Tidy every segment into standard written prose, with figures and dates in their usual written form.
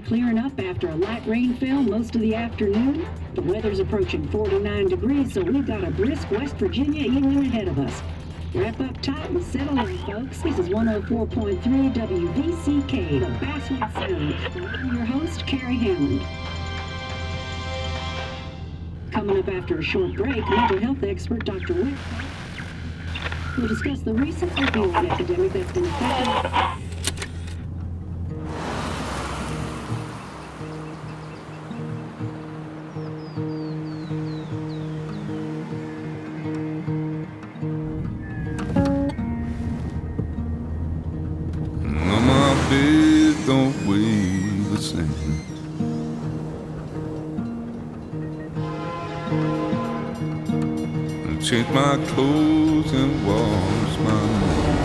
Clearing up after a light rainfall most of the afternoon. The weather's approaching 49 degrees, so we've got a brisk West Virginia evening ahead of us. Wrap up tight and settle in, folks. This is 104.3 WVCK, the Basswood Sound. I'm your host, Carrie Hammond. Coming up after a short break, mental health expert Dr. Waka will discuss the recent opioid epidemic that's been affecting. Don't weigh the same. And change my clothes and wash my hands.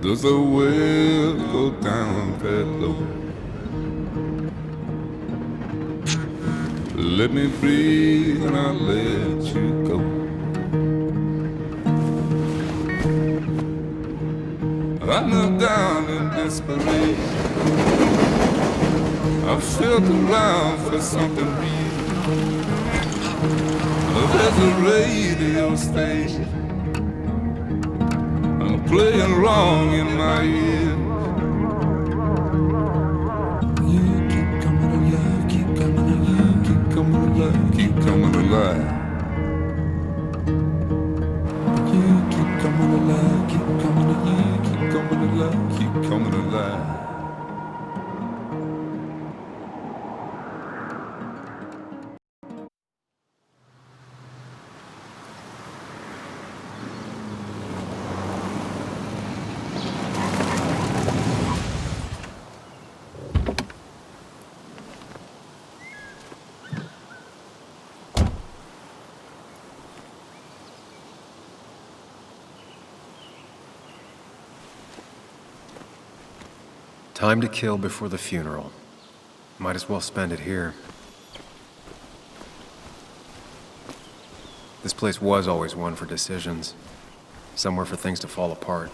Does the well go down that low? Let me breathe and I'll let you go. I knelt down in desperation. I felt around for something real. There's a radio station playing wrong in my ear. You keep coming alive, keep coming alive, keep coming alive, keep coming alive. You keep coming alive, keep coming alive, keep coming alive, keep coming alive. Time to kill before the funeral. Might as well spend it here. This place was always one for decisions. Somewhere for things to fall apart.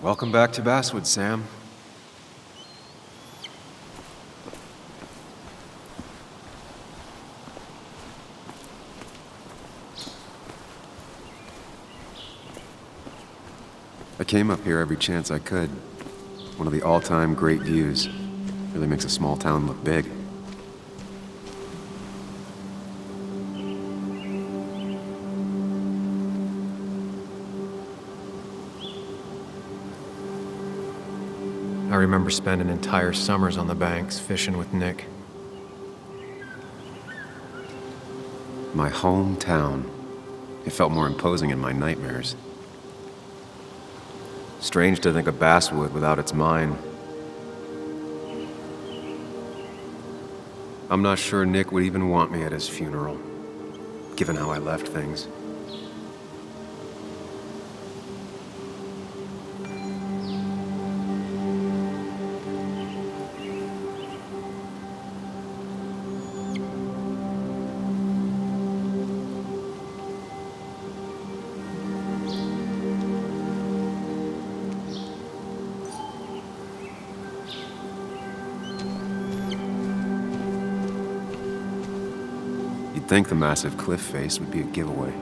Welcome back to Basswood, Sam. I came up here every chance I could. One of the all-time great views. Really makes a small town look big. I remember spending entire summers on the banks fishing with Nick. My hometown. It felt more imposing in my nightmares. Strange to think of Basswood without its mine. I'm not sure Nick would even want me at his funeral, given how I left things. You'd think the massive cliff face would be a giveaway.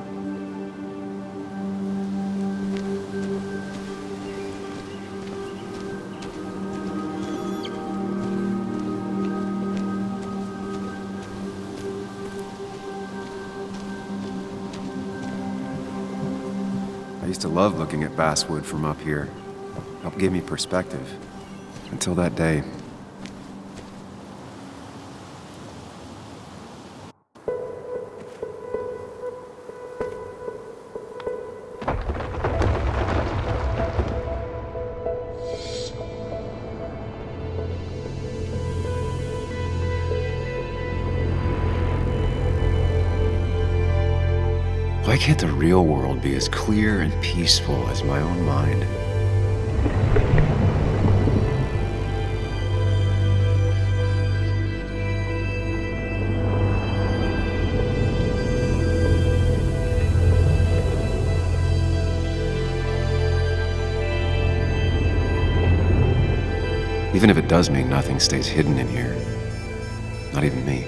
I used to love looking at Basswood from up here. Helped give me perspective. Until that day. Why can't the real world be as clear and peaceful as my own mind? Even if it does mean nothing stays hidden in here. Not even me.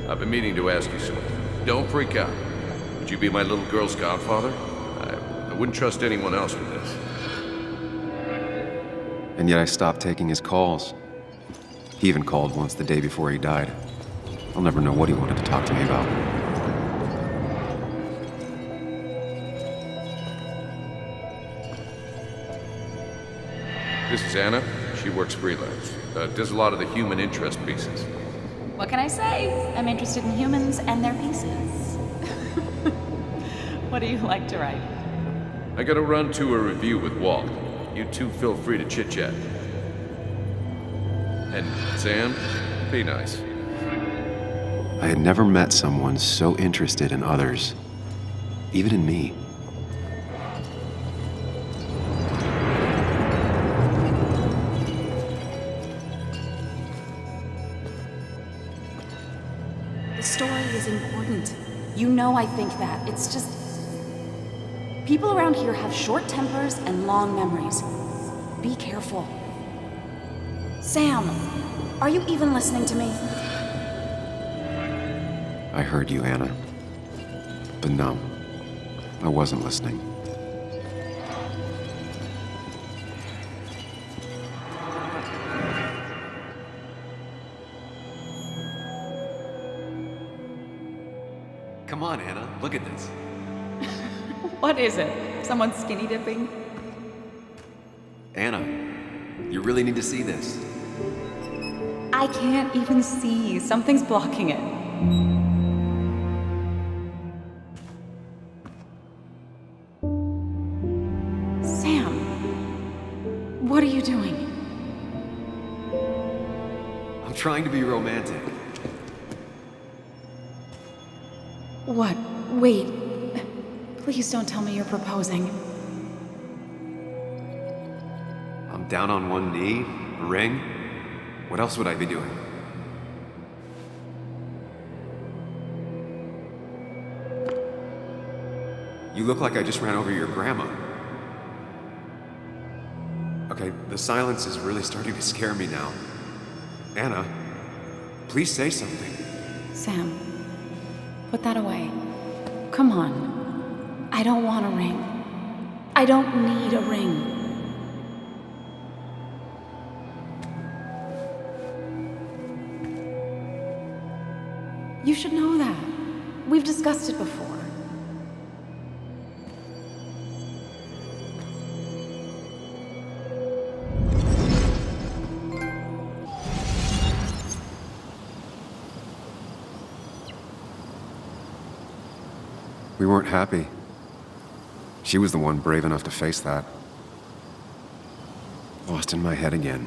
I've been meaning to ask you something. Don't freak out. Would you be my little girl's godfather? I wouldn't trust anyone else with this. And yet I stopped taking his calls. He even called once the day before he died. I'll never know what he wanted to talk to me about. This is Anna. She works freelance. Does a lot of the human interest pieces. What can I say? I'm interested in humans and their pieces. What do you like to write? I gotta run to a review with Walt. You two feel free to chit-chat. And Sam, be nice. I had never met someone so interested in others, even in me. The story is important. You know I think that. It's just... people around here have short tempers and long memories. Be careful. Sam, are you even listening to me? I heard you, Anna. But no, I wasn't listening. Come on, Anna, look at this. What is it? Someone skinny dipping? Anna, you really need to see this. I can't even see. Something's blocking it. Sam, what are you doing? I'm trying to be romantic. What? Wait. Please don't tell me you're proposing. I'm down on one knee, a ring. What else would I be doing? You look like I just ran over your grandma. Okay, the silence is really starting to scare me now. Anna, please say something. Sam, put that away. Come on. I don't want a ring. I don't need a ring. You should know that. We've discussed it before. We weren't happy. She was the one brave enough to face that. Lost in my head again.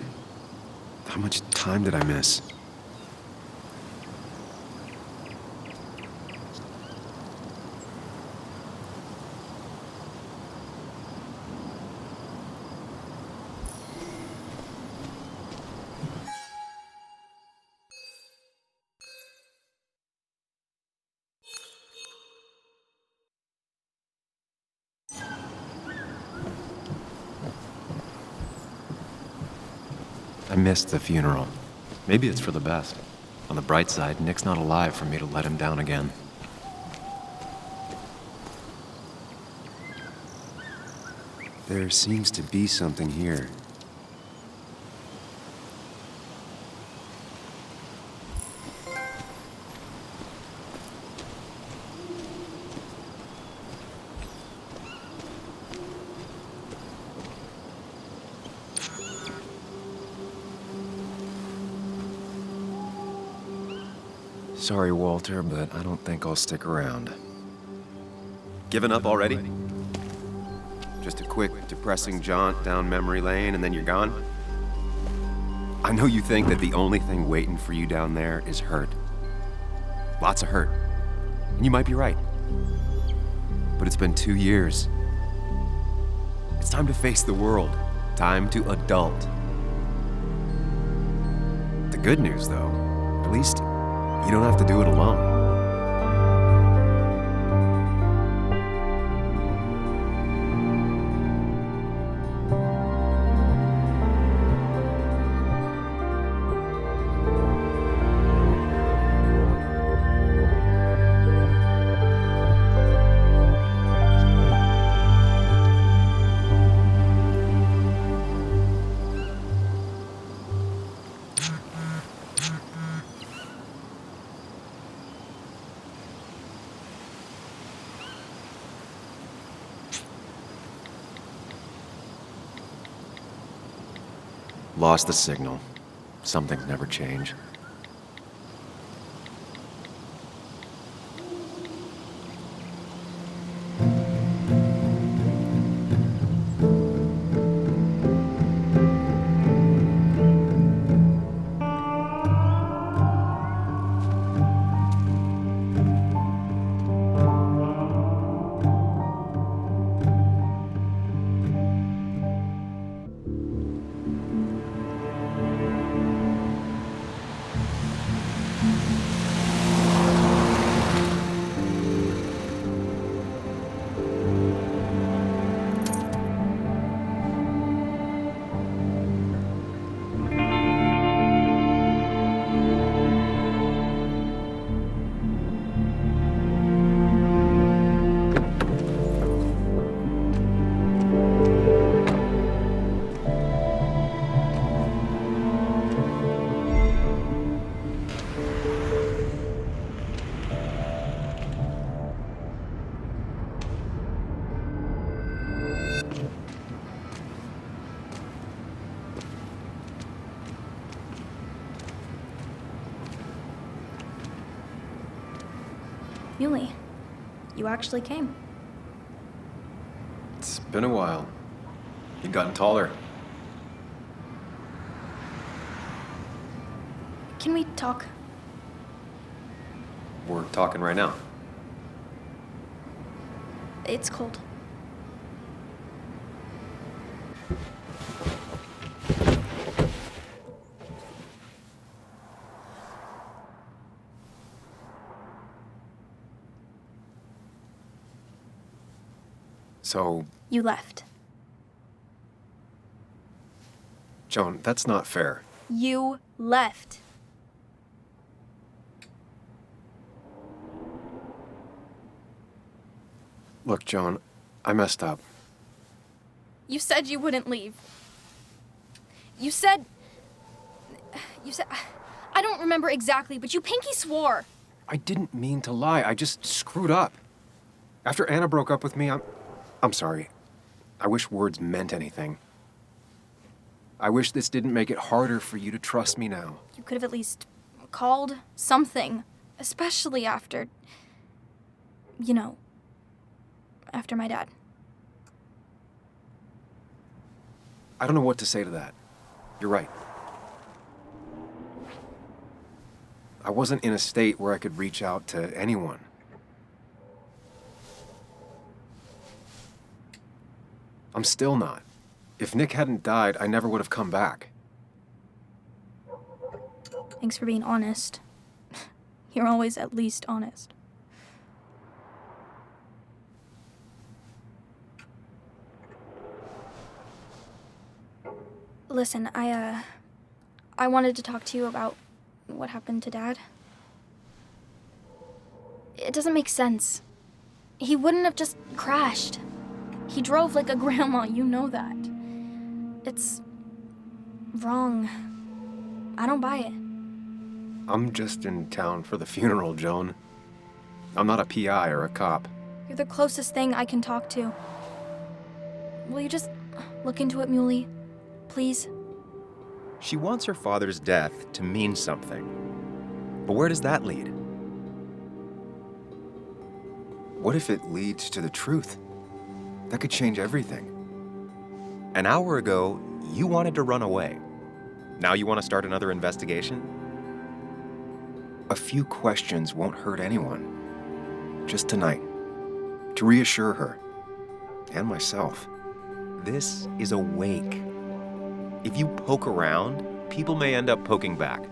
How much time did I miss? I missed the funeral. Maybe it's for the best. On the bright side, Nick's not alive for me to let him down again. There seems to be something here. Sorry, Walter, but I don't think I'll stick around. Given up already? Just a quick, depressing jaunt down memory lane and then you're gone? I know you think that the only thing waiting for you down there is hurt. Lots of hurt. And you might be right. But it's been 2 years. It's time to face the world. Time to adult. The good news, though, at least you don't have to do it alone. Lost the signal. Some things never change. Yuli, you actually came. It's been a while. You've gotten taller. Can we talk? We're talking right now. It's cold. So, You left. Joan, that's not fair. You left. Look, Joan, I messed up. You said you wouldn't leave. You said... I don't remember exactly, but you pinky swore. I didn't mean to lie. I just screwed up. After Anna broke up with me, I'm sorry. I wish words meant anything. I wish this didn't make it harder for you to trust me now. You could have at least called something, especially after... You know, after my dad. I don't know what to say to that. You're right. I wasn't in a state where I could reach out to anyone. I'm still not. If Nick hadn't died, I never would have come back. Thanks for being honest. You're always at least honest. Listen, I wanted to talk to you about what happened to Dad. It doesn't make sense. He wouldn't have just crashed. He drove like a grandma, you know that. It's wrong. I don't buy it. I'm just in town for the funeral, Joan. I'm not a PI or a cop. You're the closest thing I can talk to. Will you just look into it, Muley? Please? She wants her father's death to mean something. But where does that lead? What if it leads to the truth? That could change everything. An hour ago, you wanted to run away. Now you want to start another investigation? A few questions won't hurt anyone. just tonight, to reassure her, and myself. This is a wake. If you poke around, people may end up poking back.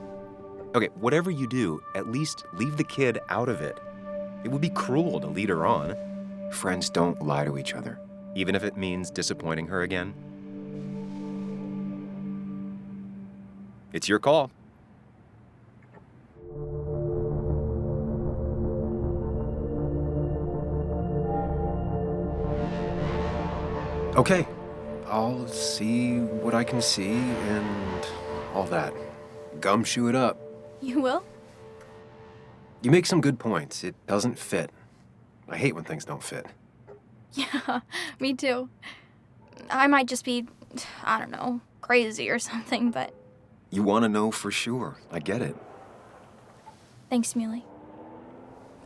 Okay, whatever you do, at least leave the kid out of it. It would be cruel to lead her on. Friends don't lie to each other, even if it means disappointing her again. It's your call. Okay, I'll see what I can see and all that. Gumshoe it up. You will? You make some good points. It doesn't fit. I hate when things don't fit. Yeah, me too. I might just be, I don't know, crazy or something, but... You want to know for sure. I get it. Thanks, Muley.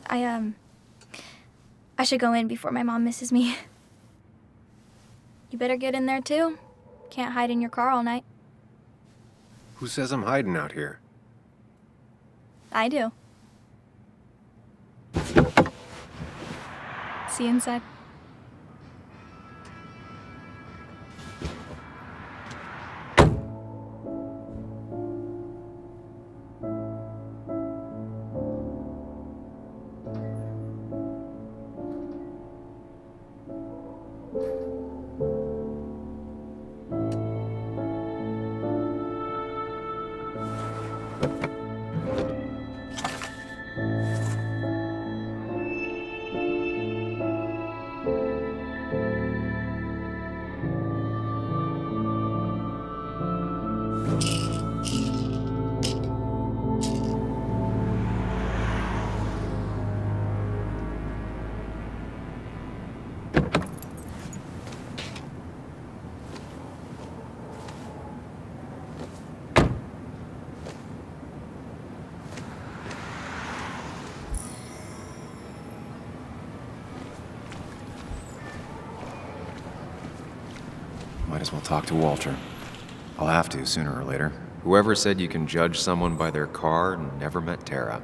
I should go in before my mom misses me. You better get in there, too. Can't hide in your car all night. Who says I'm hiding out here? I do. See you inside. Might as well talk to Walter. I'll have to, sooner or later. Whoever said you can judge someone by their car never met Tara.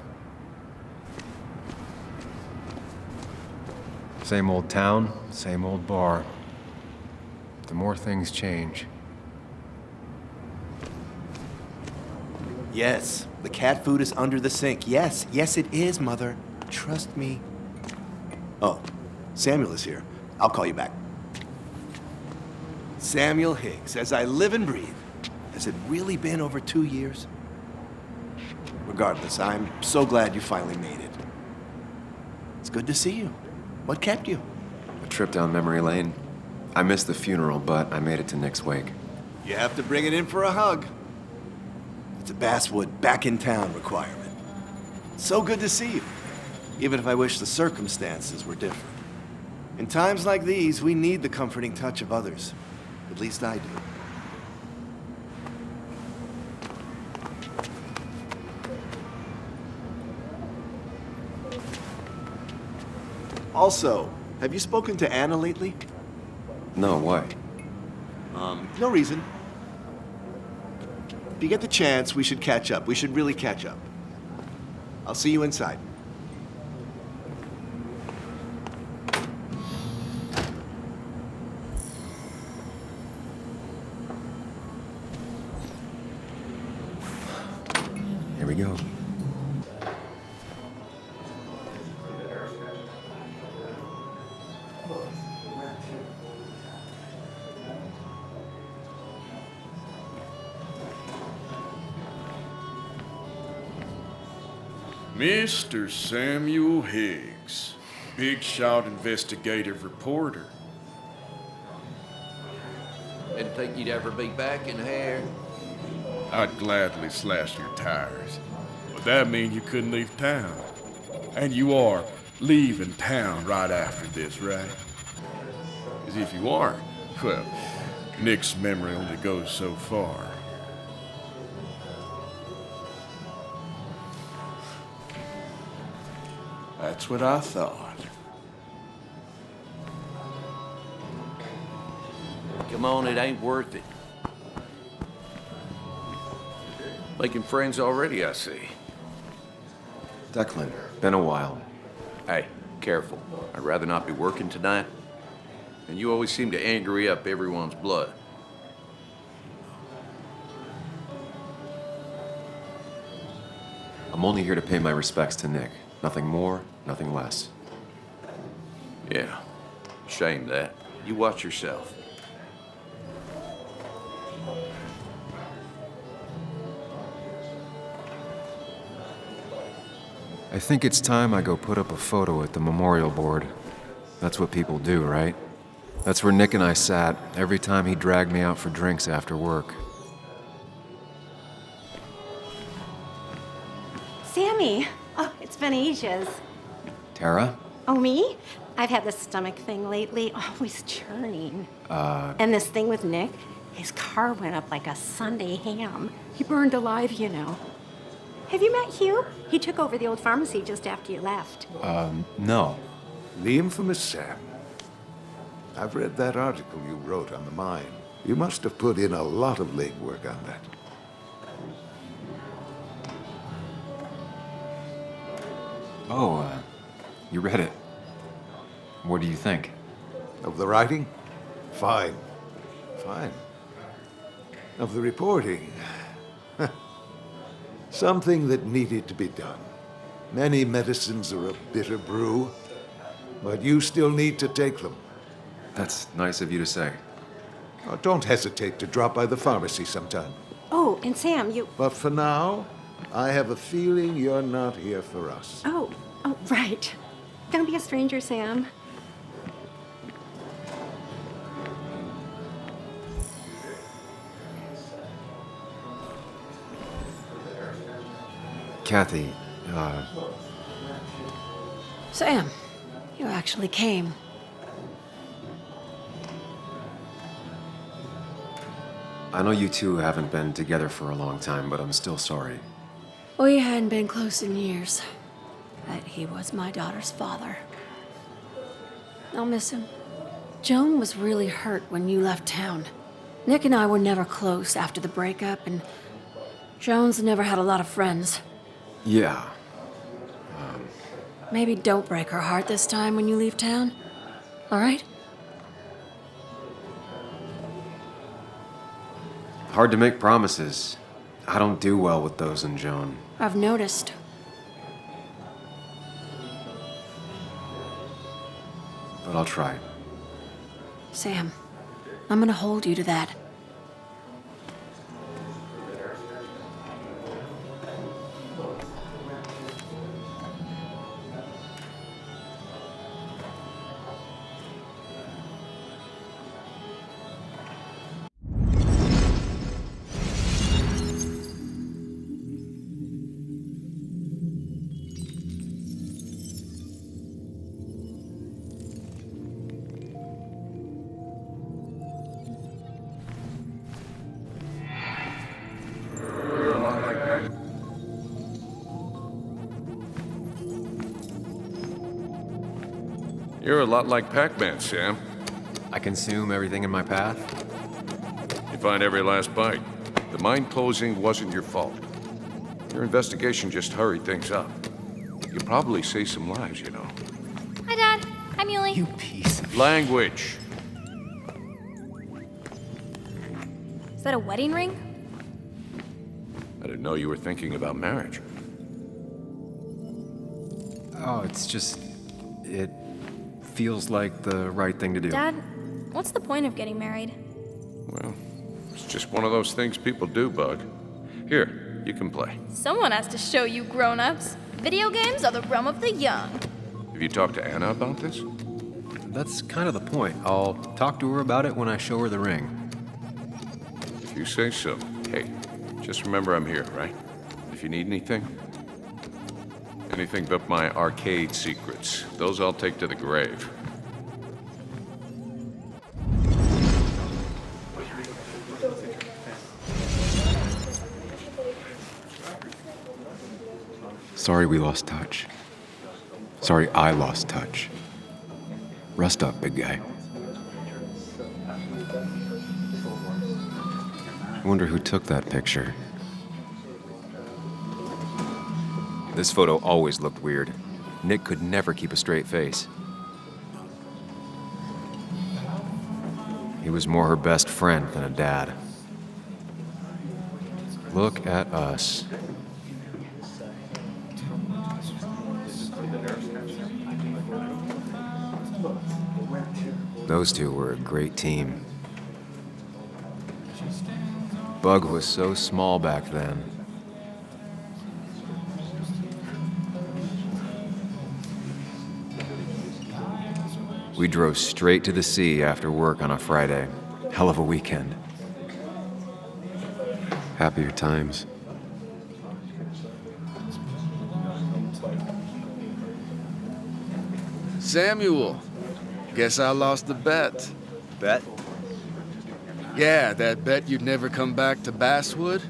Same old town, same old bar. The more things change. Yes, the cat food is under the sink. Yes, yes it is, Mother. Trust me. Oh, Samuel is here. I'll call you back. Samuel Higgs, as I live and breathe. Has it really been over 2 years? Regardless, I'm so glad you finally made it. It's good to see you. What kept you? A trip down memory lane. I missed the funeral, but I made it to Nick's wake. You have to bring it in for a hug. It's a Basswood back in town requirement. So good to see you, even if I wish the circumstances were different. In times like these, we need the comforting touch of others. At least I do. Also, have you spoken to Anna lately? No, why? No reason. If you get the chance, we should catch up. We should really catch up. I'll see you inside. Here we go. Mr. Samuel Higgs, big shot investigative reporter. Didn't think you'd ever be back in here. I'd gladly slash your tires, but that means you couldn't leave town. And you are leaving town right after this, right? As if you aren't, well, Nick's memory only goes so far. That's what I thought. Come on, it ain't worth it. Making friends already, I see. Declan, been a while. Hey, careful. I'd rather not be working tonight. And you always seem to angry up everyone's blood. I'm only here to pay my respects to Nick. Nothing more, nothing less. Yeah, shame that. You watch yourself. I think it's time I go put up a photo at the memorial board. That's what people do, right? That's where Nick and I sat every time he dragged me out for drinks after work. Sammy! Oh, it's been ages. Tara? Oh, me? I've had this stomach thing lately, always churning. And this thing with Nick, his car went up like a Sunday ham. He burned alive, you know. Have you met Hugh? He took over the old pharmacy just after you left. No. The infamous Sam. I've read that article you wrote on the mine. You must have put in a lot of legwork on that. Oh, you read it. What do you think? Of the writing? Fine. Fine. Of the reporting? Something that needed to be done. Many medicines are a bitter brew, but you still need to take them. That's nice of you to say. Oh, don't hesitate to drop by the pharmacy sometime. Oh, and Sam, you... But for now, I have a feeling you're not here for us. Oh, right. Don't be a stranger, Sam. Kathy, Sam, you actually came. I know you two haven't been together for a long time, but I'm still sorry. We hadn't been close in years, but he was my daughter's father. I'll miss him. Joan was really hurt when you left town. Nick and I were never close after the breakup, and Joan's never had a lot of friends. Yeah. Maybe don't break her heart this time when you leave town, all right? Hard to make promises. I don't do well with those in Joan. I've noticed. But I'll try. Sam, I'm gonna hold you to that. You're a lot like Pac-Man, Sam. I consume everything in my path? You find every last bite. The mine closing wasn't your fault. Your investigation just hurried things up. You probably saved some lives, you know. Hi, Dad. Hi, Muley. You piece of... Language. Is that a wedding ring? I didn't know you were thinking about marriage. Oh, it's just... It feels like the right thing to do. Dad, what's the point of getting married? Well, it's just one of those things people do, Bug. Here, you can play. Someone has to show you grown-ups. Video games are the realm of the young. Have you talked to Anna about this? That's kind of the point. I'll talk to her about it when I show her the ring. If you say so. Hey, just remember I'm here, right? If you need anything. Anything but my arcade secrets. Those I'll take to the grave. Sorry we lost touch. Sorry I lost touch. Rest up, big guy. I wonder who took that picture. This photo always looked weird. Nick could never keep a straight face. He was more her best friend than a dad. Look at us. Those two were a great team. Bug was so small back then. We drove straight to the sea after work on a Friday. Hell of a weekend. Happier times. Samuel, guess I lost the bet. Bet? Yeah, that bet you'd never come back to Basswood?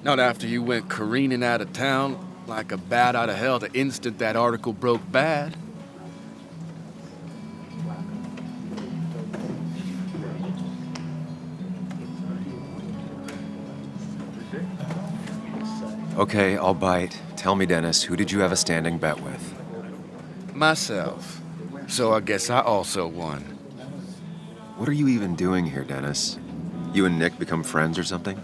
Not after you went careening out of town like a bat out of hell the instant that article broke bad. Okay, I'll bite. Tell me, Dennis, who did you have a standing bet with? Myself. So I guess I also won. What are you even doing here, Dennis? You and Nick become friends or something?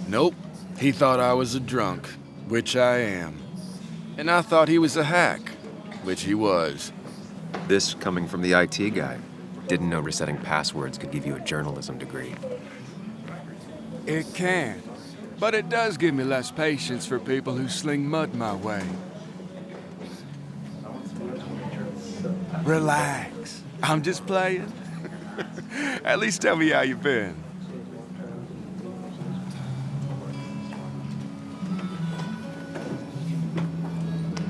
Nope. He thought I was a drunk, which I am. And I thought he was a hack, which he was. This coming from the IT guy. Didn't know resetting passwords could give you a journalism degree. It can. But it does give me less patience for people who sling mud my way. Relax. I'm just playing. At least tell me how you been.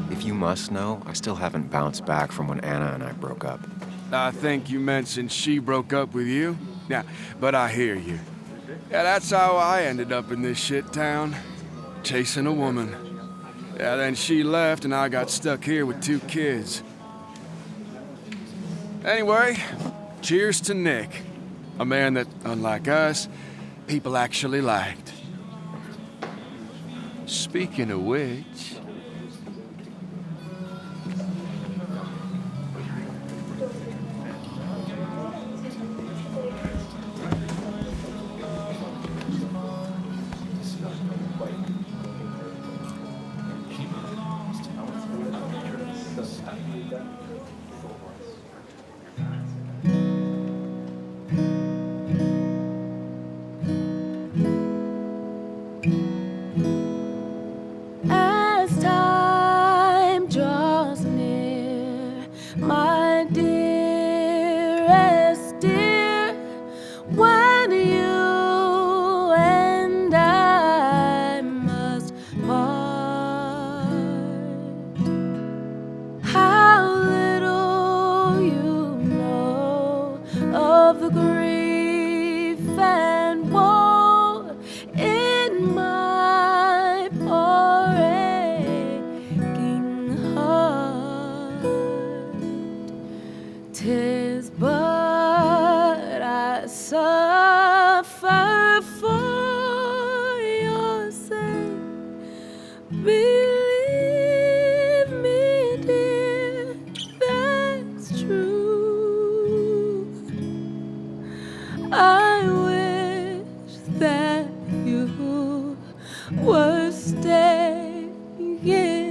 If you must know, I still haven't bounced back from when Anna and I broke up. I think you mentioned she broke up with you. Yeah, but I hear you. Yeah, that's how I ended up in this shit town. Chasing a woman. Yeah, then she left and I got stuck here with 2 kids. Anyway, cheers to Nick. A man that, unlike us, people actually liked. Speaking of which... As time draws near, my dearest dear, when you and I must part, how little you know of the grief and woe in my poor aching heart. 'Tis but I suffer for your sake. Believe me, dear, that's true. I wish that you were staying here.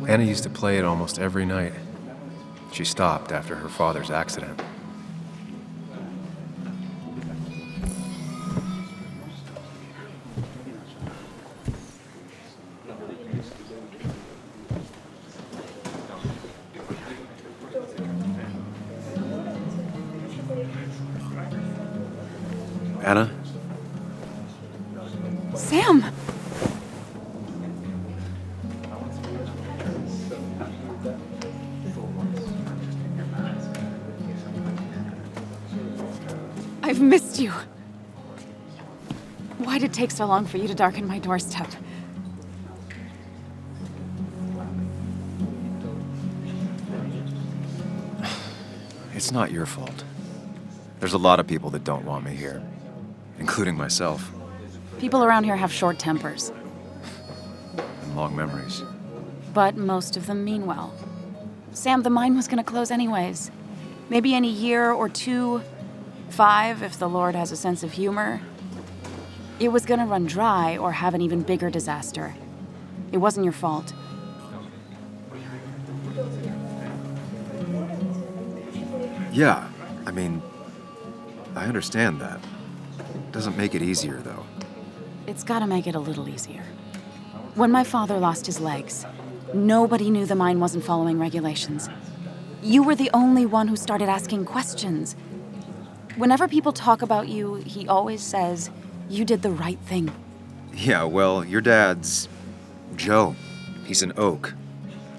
Anna used to play it almost every night. She stopped after her father's accident. Anna? Sam! I've missed you. Why did it take so long for you to darken my doorstep? It's not your fault. There's a lot of people that don't want me here, including myself, People around here have short tempers, and long memories. but most of them mean well. Sam, the mine was gonna close anyways. Maybe in a year or 2, 5 if the Lord has a sense of humor. It was gonna run dry or have an even bigger disaster. It wasn't your fault. Yeah, I mean, I understand that. Doesn't make it easier, though. It's gotta make it a little easier. When my father lost his legs, nobody knew the mine wasn't following regulations. You were the only one who started asking questions. Whenever people talk about you, he always says, you did the right thing. Yeah, well, your dad's Joe. He's an oak.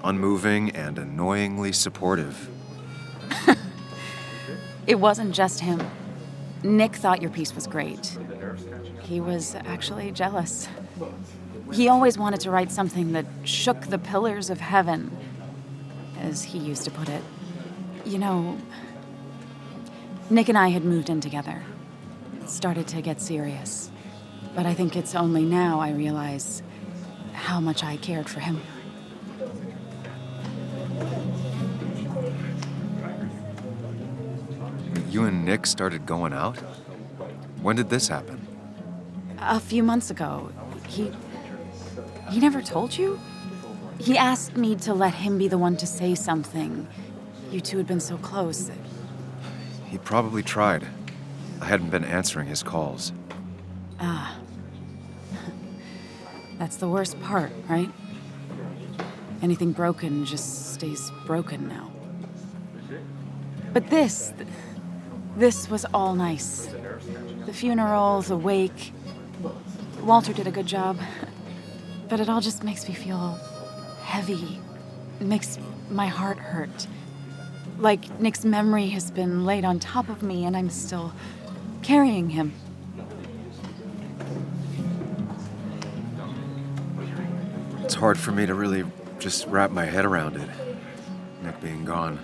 Unmoving and annoyingly supportive. It wasn't just him. Nick thought your piece was great. He was actually jealous. He always wanted to write something that shook the pillars of heaven, as he used to put it. You know, Nick and I had moved in together. It started to get serious. But I think it's only now I realize how much I cared for him. You and Nick started going out? When did this happen? A few months ago, he never told you? He asked me to let him be the one to say something. You two had been so close. He probably tried. I hadn't been answering his calls. Ah. That's the worst part, right? Anything broken just stays broken now. But this was all nice. The funeral, the wake. Walter did a good job. But it all just makes me feel heavy. It makes my heart hurt. Like Nick's memory has been laid on top of me and I'm still carrying him. It's hard for me to really just wrap my head around it. Nick being gone.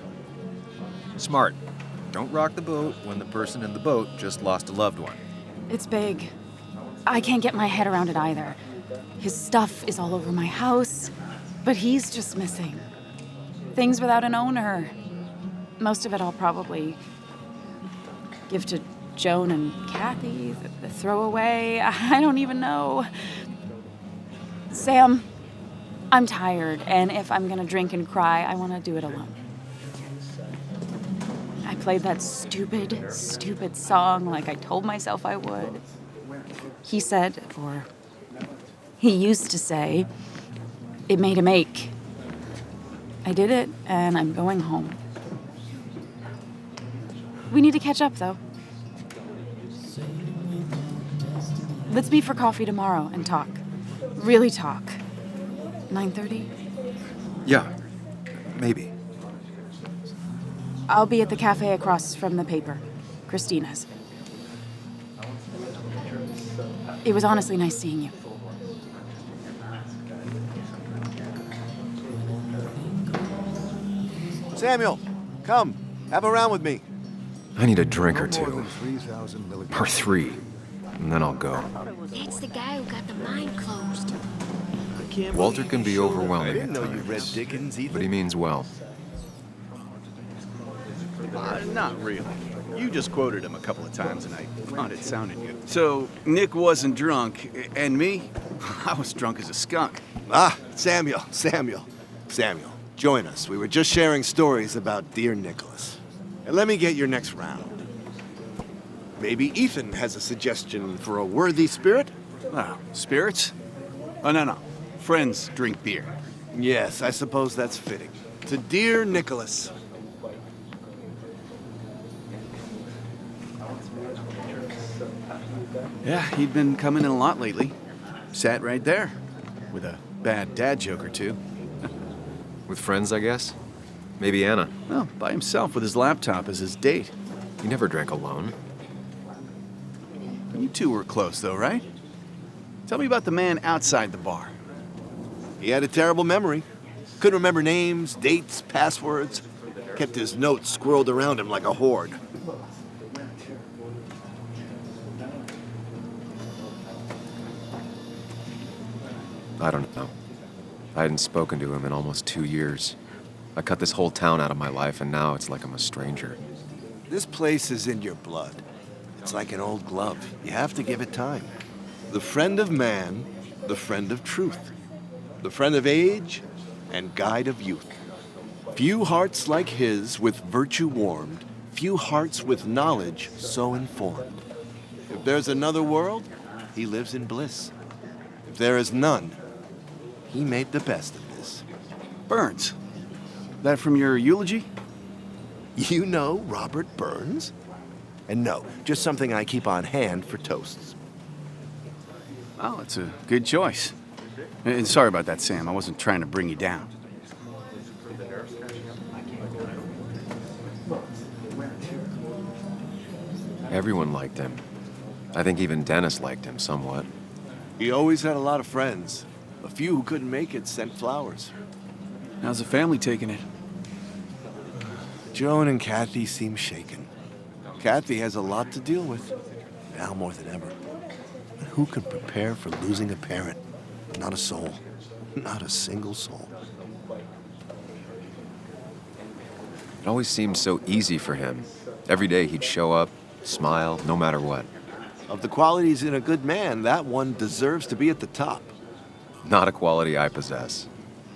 Smart. Don't rock the boat when the person in the boat just lost a loved one. It's big. I can't get my head around it either. His stuff is all over my house, but he's just missing. Things without an owner. Most of it I'll probably give to Joan and Kathy, the throwaway. I don't even know. Sam, I'm tired, and if I'm gonna drink and cry, I want to do it alone. I played that stupid song like I told myself I would. He said, or he used to say, it made him ache. I did it, and I'm going home. We need to catch up, though. Let's meet for coffee tomorrow and talk. Really talk. 9:30? Yeah, maybe. I'll be at the cafe across from the paper. Christina's. It was honestly nice seeing you. Samuel, come. Have a round with me. I need a drink or No more two. than 3,000 milligrams. Or 3. And then I'll go. That's the guy who got the mine closed. Walter can be I overwhelming didn't at know you read times, Dickens either. but he means well. Not really. You just quoted him a couple of times and I found it sounded good. So, Nick wasn't drunk, and me? I was drunk as a skunk. Ah, Samuel. Join us. We were just sharing stories about dear Nicholas. And let me get your next round. Maybe Ethan has a suggestion for a worthy spirit? Oh, spirits? Oh, no. Friends drink beer. Yes, I suppose that's fitting. To dear Nicholas. Yeah, he'd been coming in a lot lately. Sat right there. With a bad dad joke or two. With friends, I guess? Maybe Anna. Well, by himself with his laptop as his date. He never drank alone. You two were close, though, right? Tell me about the man outside the bar. He had a terrible memory. Couldn't remember names, dates, passwords. Kept his notes squirreled around him like a hoard. I don't know. I hadn't spoken to him in almost 2 years. I cut this whole town out of my life, and now it's like I'm a stranger. This place is in your blood. It's like an old glove. You have to give it time. The friend of man, the friend of truth. The friend of age, and guide of youth. Few hearts like his with virtue warmed, few hearts with knowledge so informed. If there's another world, he lives in bliss. If there is none, he made the best of this. Burns. That from your eulogy? You know Robert Burns? And no, just something I keep on hand for toasts. Well, it's a good choice. And sorry about that, Sam. I wasn't trying to bring you down. Everyone liked him. I think even Dennis liked him somewhat. He always had a lot of friends. A few who couldn't make it sent flowers. How's the family taking it? Joan and Kathy seem shaken. Kathy has a lot to deal with, now more than ever. But who could prepare for losing a parent? Not a soul. Not a single soul. It always seemed so easy for him. Every day he'd show up, smile, no matter what. Of the qualities in a good man, that one deserves to be at the top. Not a quality I possess.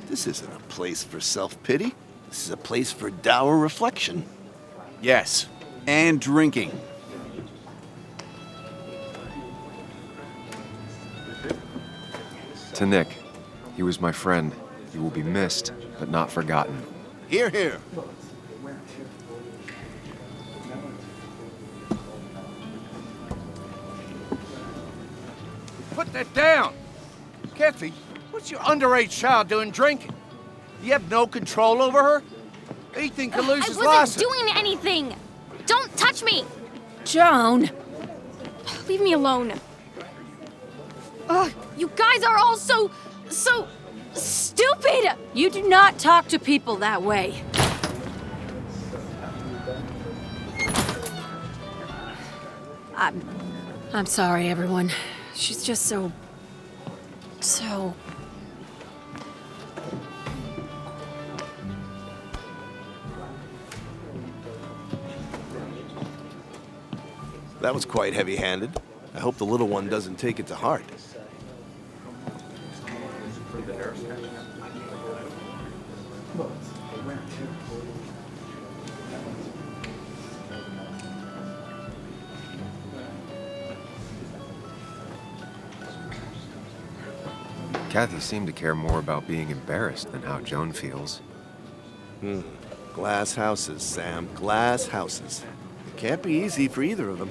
This isn't a place for self-pity. This is a place for dour reflection. Yes, and drinking. To Nick, he was my friend. He will be missed, but not forgotten. Hear, hear. Put that down! Kathy, what's your underage child doing drinking? You have no control over her? Ethan can lose his I license. wasn't doing anything! Don't touch me! Joan! Leave me alone. Ugh, you guys are all so stupid! You do not talk to people that way. I'm sorry, everyone. She's just so... That was quite heavy-handed. I hope the little one doesn't take it to heart. Kathy seemed to care more about being embarrassed than how Joan feels. Glass houses, Sam. Glass houses. Can't be easy for either of them.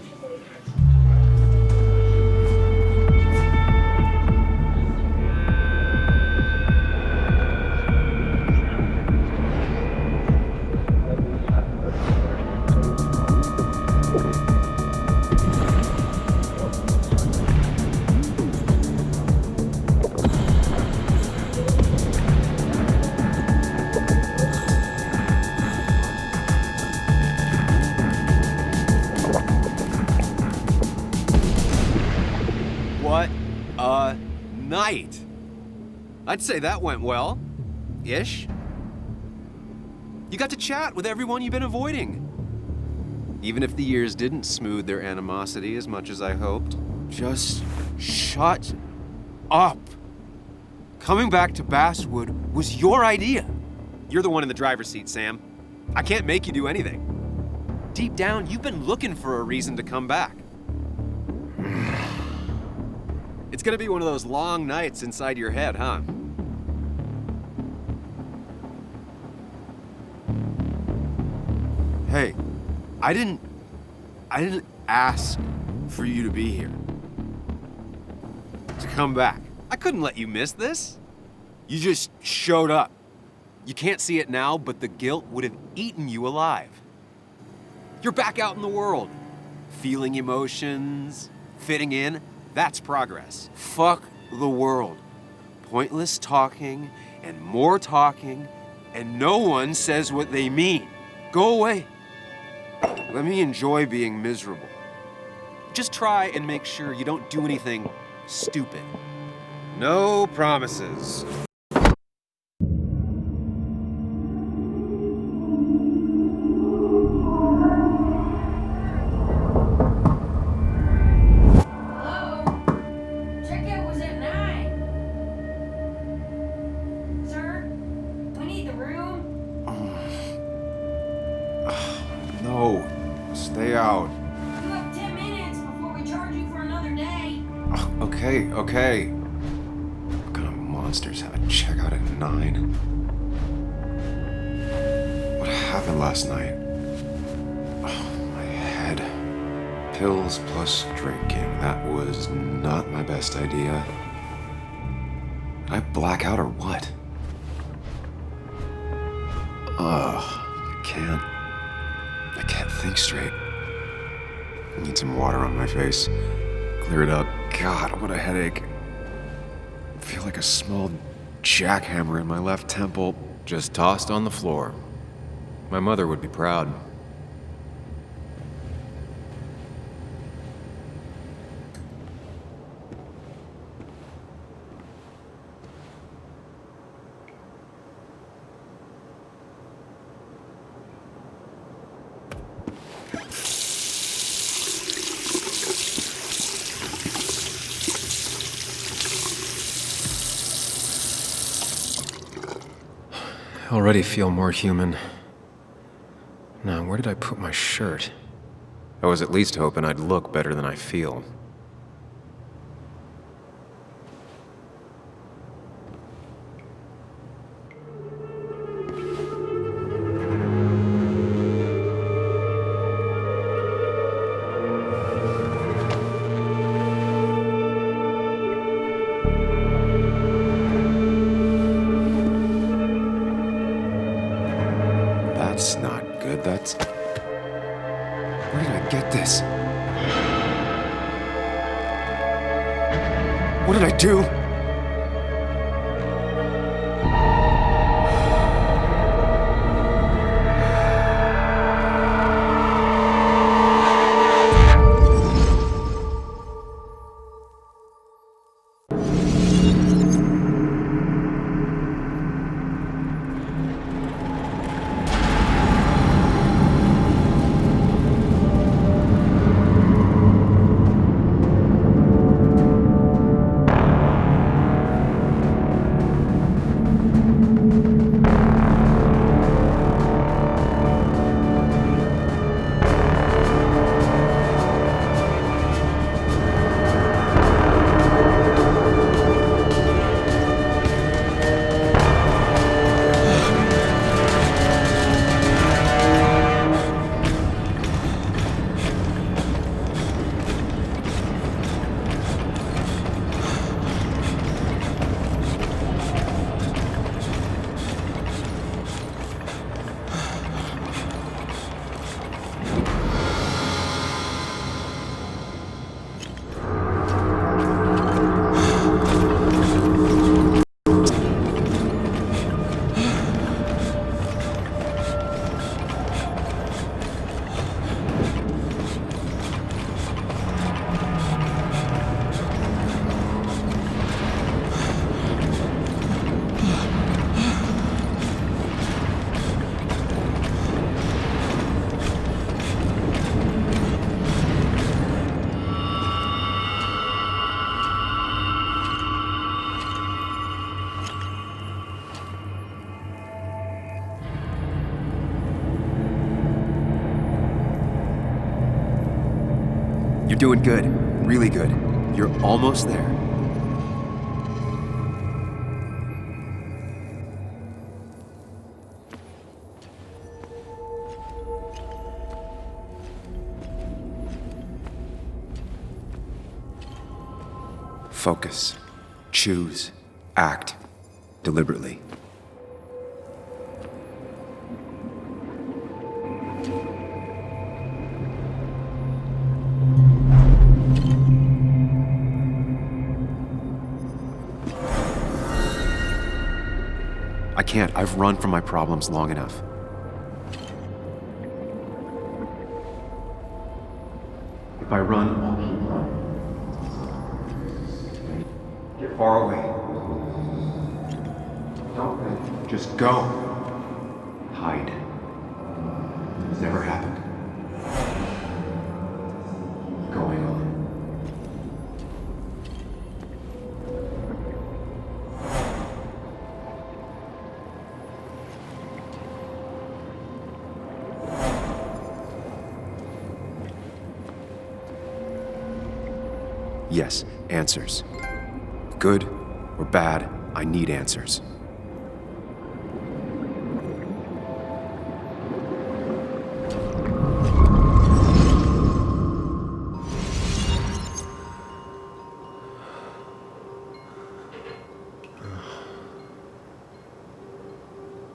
Night. I'd say that went well. Ish. You got to chat with everyone you've been avoiding. Even if the years didn't smooth their animosity as much as I hoped. Just shut up. Coming back to Basswood was your idea. You're the one in the driver's seat, Sam. I can't make you do anything. Deep down, you've been looking for a reason to come back. It's gonna be one of those long nights inside your head, huh? Hey, I didn't ask for you to be here. To come back. I couldn't let you miss this. You just showed up. You can't see it now, but the guilt would have eaten you alive. You're back out in the world, feeling emotions, Fitting in, that's progress. Fuck the world. Pointless talking and more talking, and no one says what they mean. Go away. Let me enjoy being miserable. Just try and make sure you don't do anything stupid. No promises. No, stay out. You have 10 minutes before we charge you for another day. Okay. What kind of monsters have a checkout at 9? What happened last night? Oh, my head. Pills plus drinking. That was not my best idea. Did I black out or what? I can't think straight. I need some water on my face. Clear it up. God, what a headache. I feel like a small jackhammer in my left temple, just tossed on the floor. My mother would be proud. I already feel more human. Now, where did I put my shirt? I was at least hoping I'd look better than I feel. That's not good. That's... Where did I get this? What did I do? You're doing good. Really good. You're almost there. Focus. Choose. Act. Deliberately. I can't. I've run from my problems long enough. If I run, I'll keep running. Get far away. Don't run. Just go. Hide. It's never happened. Going on. Yes, answers. Good or bad, I need answers.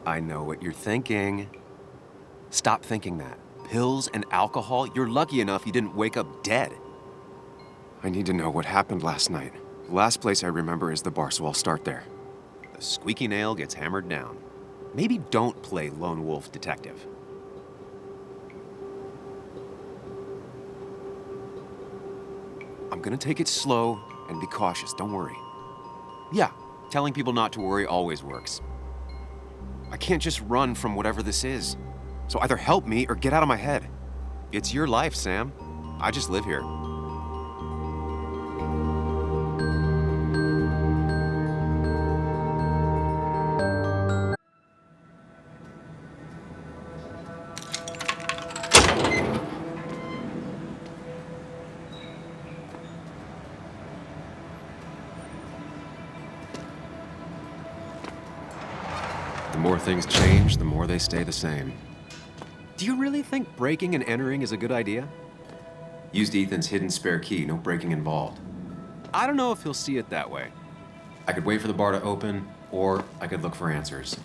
I know what you're thinking. Stop thinking that. Pills and alcohol, you're lucky enough you didn't wake up dead. I need to know what happened last night. The last place I remember is the bar, so I'll start there. The squeaky nail gets hammered down. Maybe don't play lone wolf detective. I'm gonna take it slow and be cautious, don't worry. Yeah, telling people not to worry always works. I can't just run from whatever this is. So either help me or get out of my head. It's your life, Sam. I just live here. The more things change, the more they stay the same. Do you really think breaking and entering is a good idea? Used Ethan's hidden spare key, no breaking involved. I don't know if he'll see it that way. I could wait for the bar to open, or I could look for answers.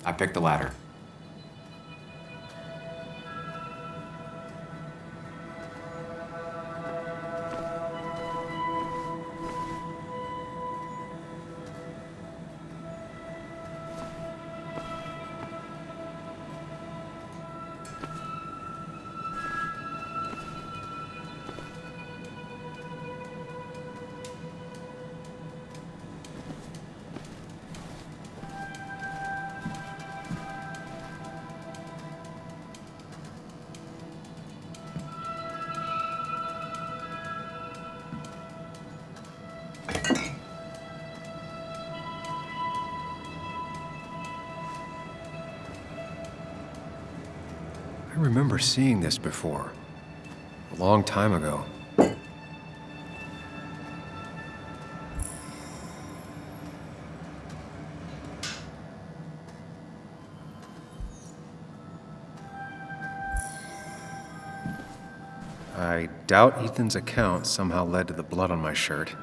I picked the latter. I remember seeing this before. A long time ago. I doubt Ethan's account somehow led to the blood on my shirt.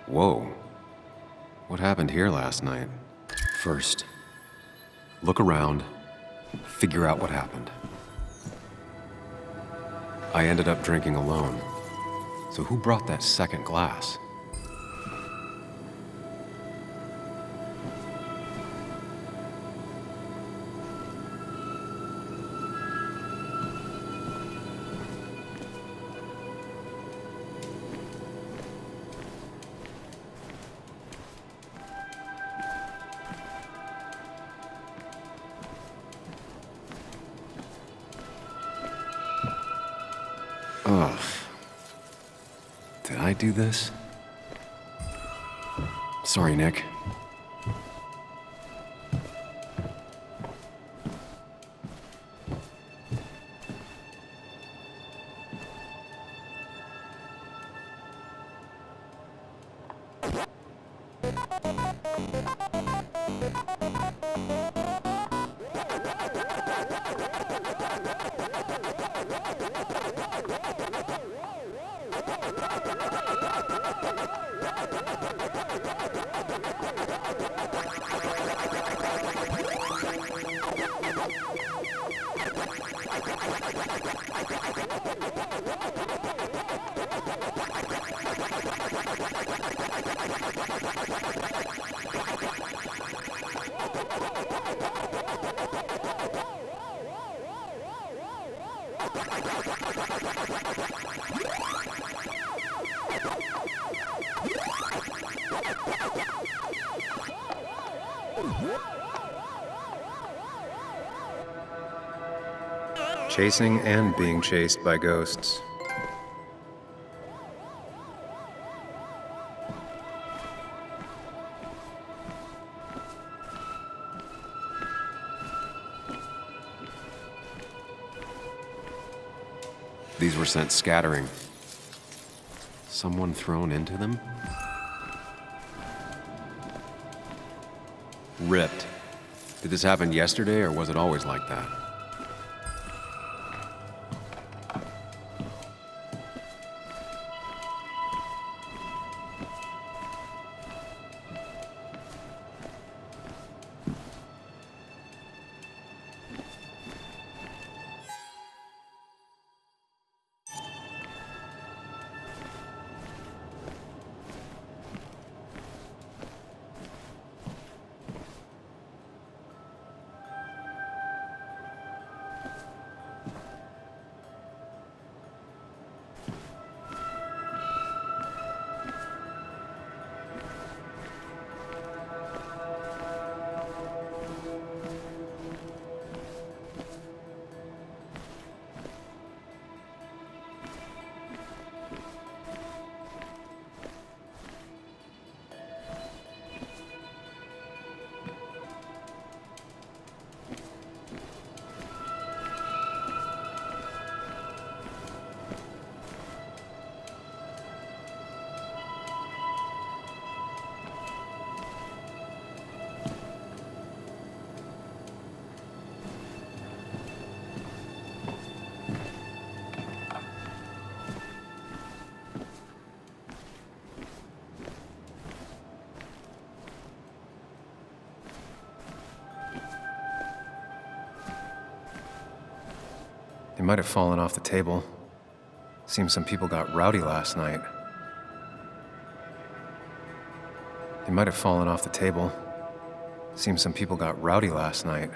Whoa. What happened here last night? First, look around, figure out what happened. I ended up drinking alone. So who brought that second glass? Ugh. Did I do this? Sorry, Nick. Chasing and being chased by ghosts. These were sent scattering. Someone thrown into them? Ripped. Did this happen yesterday, or was it always like that? They might have fallen off the table. Seems some people got rowdy last night. They might have fallen off the table. Seems some people got rowdy last night.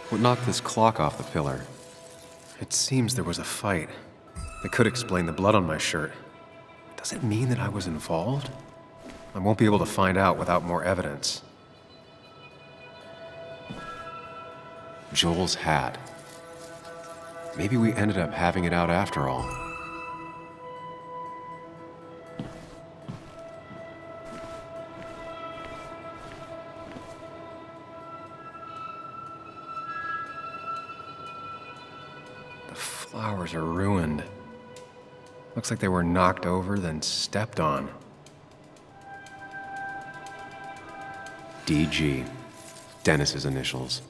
What knocked this clock off the pillar? It seems there was a fight. It could explain the blood on my shirt. Does it mean that I was involved? I won't be able to find out without more evidence. Joel's hat. Maybe we ended up having it out after all. The flowers are ruined. Looks like they were knocked over, then stepped on. DG. Dennis's initials.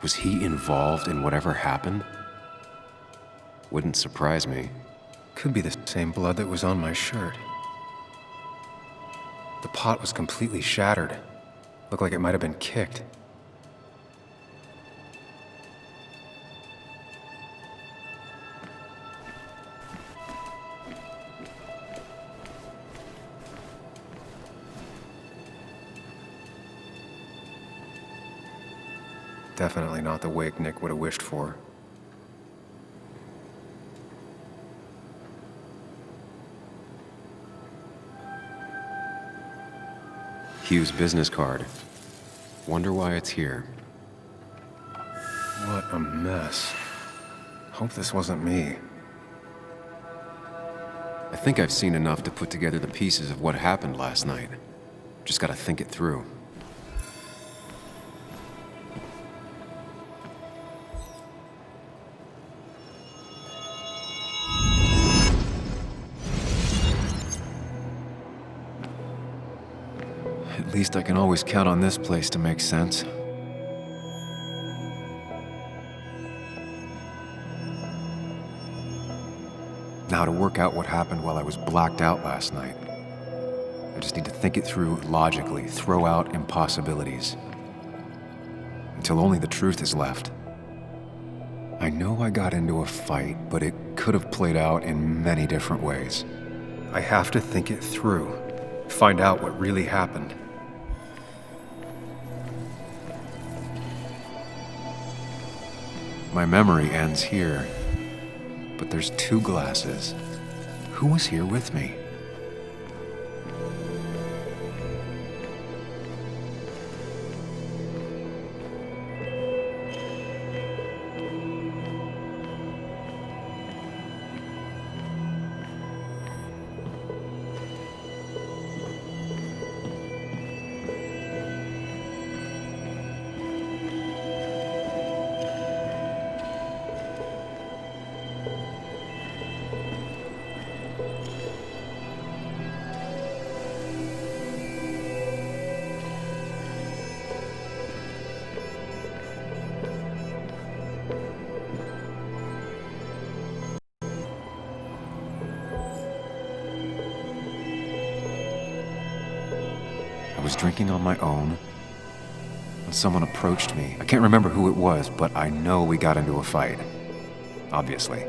Was he involved in whatever happened? Wouldn't surprise me. Could be the same blood that was on my shirt. The pot was completely shattered. Looked like it might have been kicked. Definitely not the wake Nick would have wished for. Hugh's business card. Wonder why it's here. What a mess. Hope this wasn't me. I think I've seen enough to put together the pieces of what happened last night. Just gotta think it through. At least I can always count on this place to make sense. Now to work out what happened while I was blacked out last night. I just need to think it through logically, throw out impossibilities. till only the truth is left. I know I got into a fight, but it could have played out in many different ways. I have to think it through, find out what really happened. My memory ends here, but there's 2 glasses. Who was here with me? I was drinking on my own when someone approached me. I can't remember who it was, but I know we got into a fight. Obviously.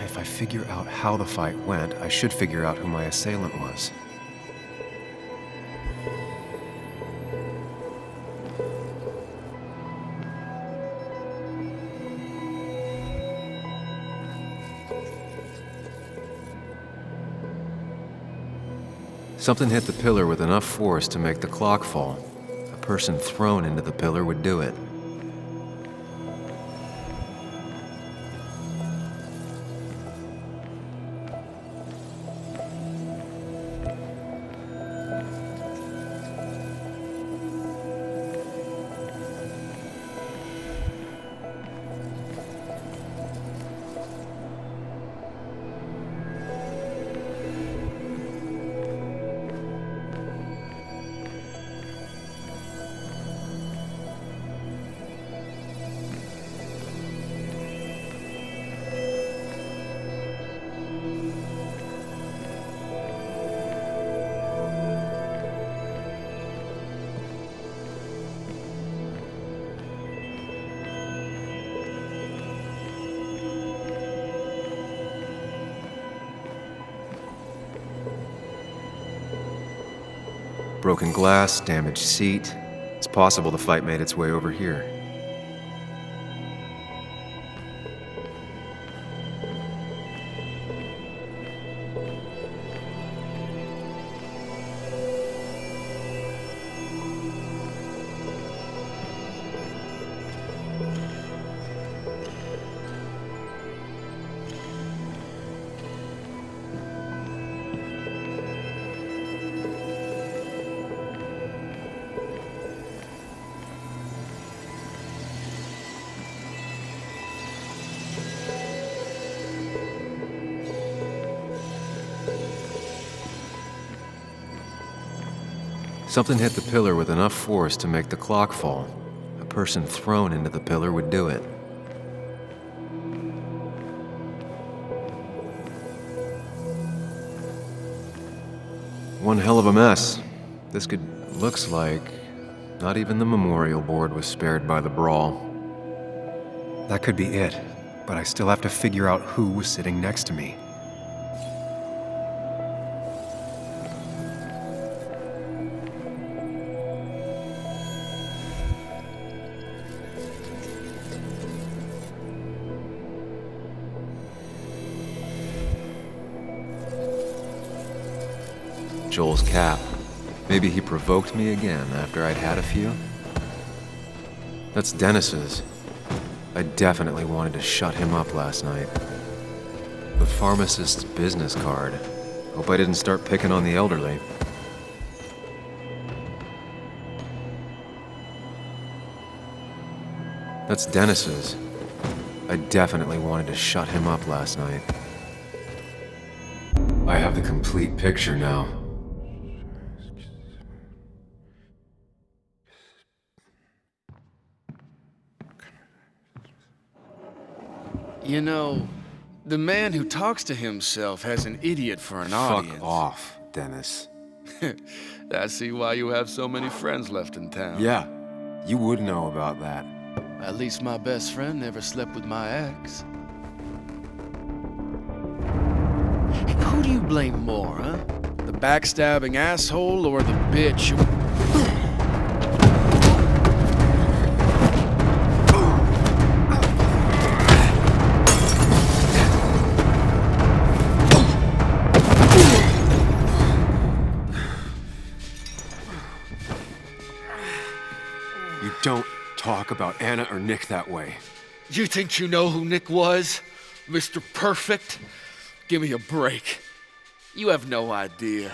If I figure out how the fight went, I should figure out who my assailant was. Something hit the pillar with enough force to make the clock fall. A person thrown into the pillar would do it. Broken glass, damaged seat. It's possible the fight made its way over here. Something hit the pillar with enough force to make the clock fall. A person thrown into the pillar would do it. One hell of a mess. Looks like not even the memorial board was spared by the brawl. That could be it, but I still have to figure out who was sitting next to me. Joel's cap. Maybe he provoked me again after I'd had a few? That's Dennis's. I definitely wanted to shut him up last night. The pharmacist's business card. Hope I didn't start picking on the elderly. That's Dennis's. I definitely wanted to shut him up last night. I have the complete picture now. You know, the man who talks to himself has an idiot for an audience. Fuck off, Dennis. I see why you have so many friends left in town. Yeah, you would know about that. At least my best friend never slept with my ex. Who do you blame more, huh? The backstabbing asshole or the bitch who... You don't talk about Anna or Nick that way. You think you know who Nick was? Mr. Perfect? Give me a break. You have no idea.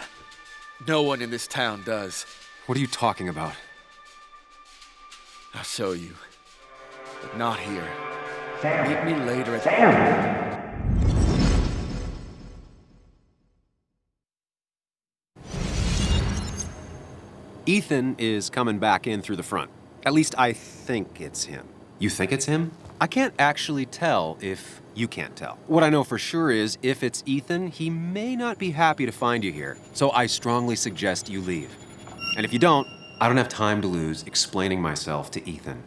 No one in this town does. What are you talking about? I'll show you. But not here. Meet me later at... Ethan is coming back in through the front. At least I think it's him. You think it's him? I can't actually tell if you can't tell. What I know for sure is, if it's Ethan, he may not be happy to find you here. So I strongly suggest you leave. And if you don't, I don't have time to lose explaining myself to Ethan.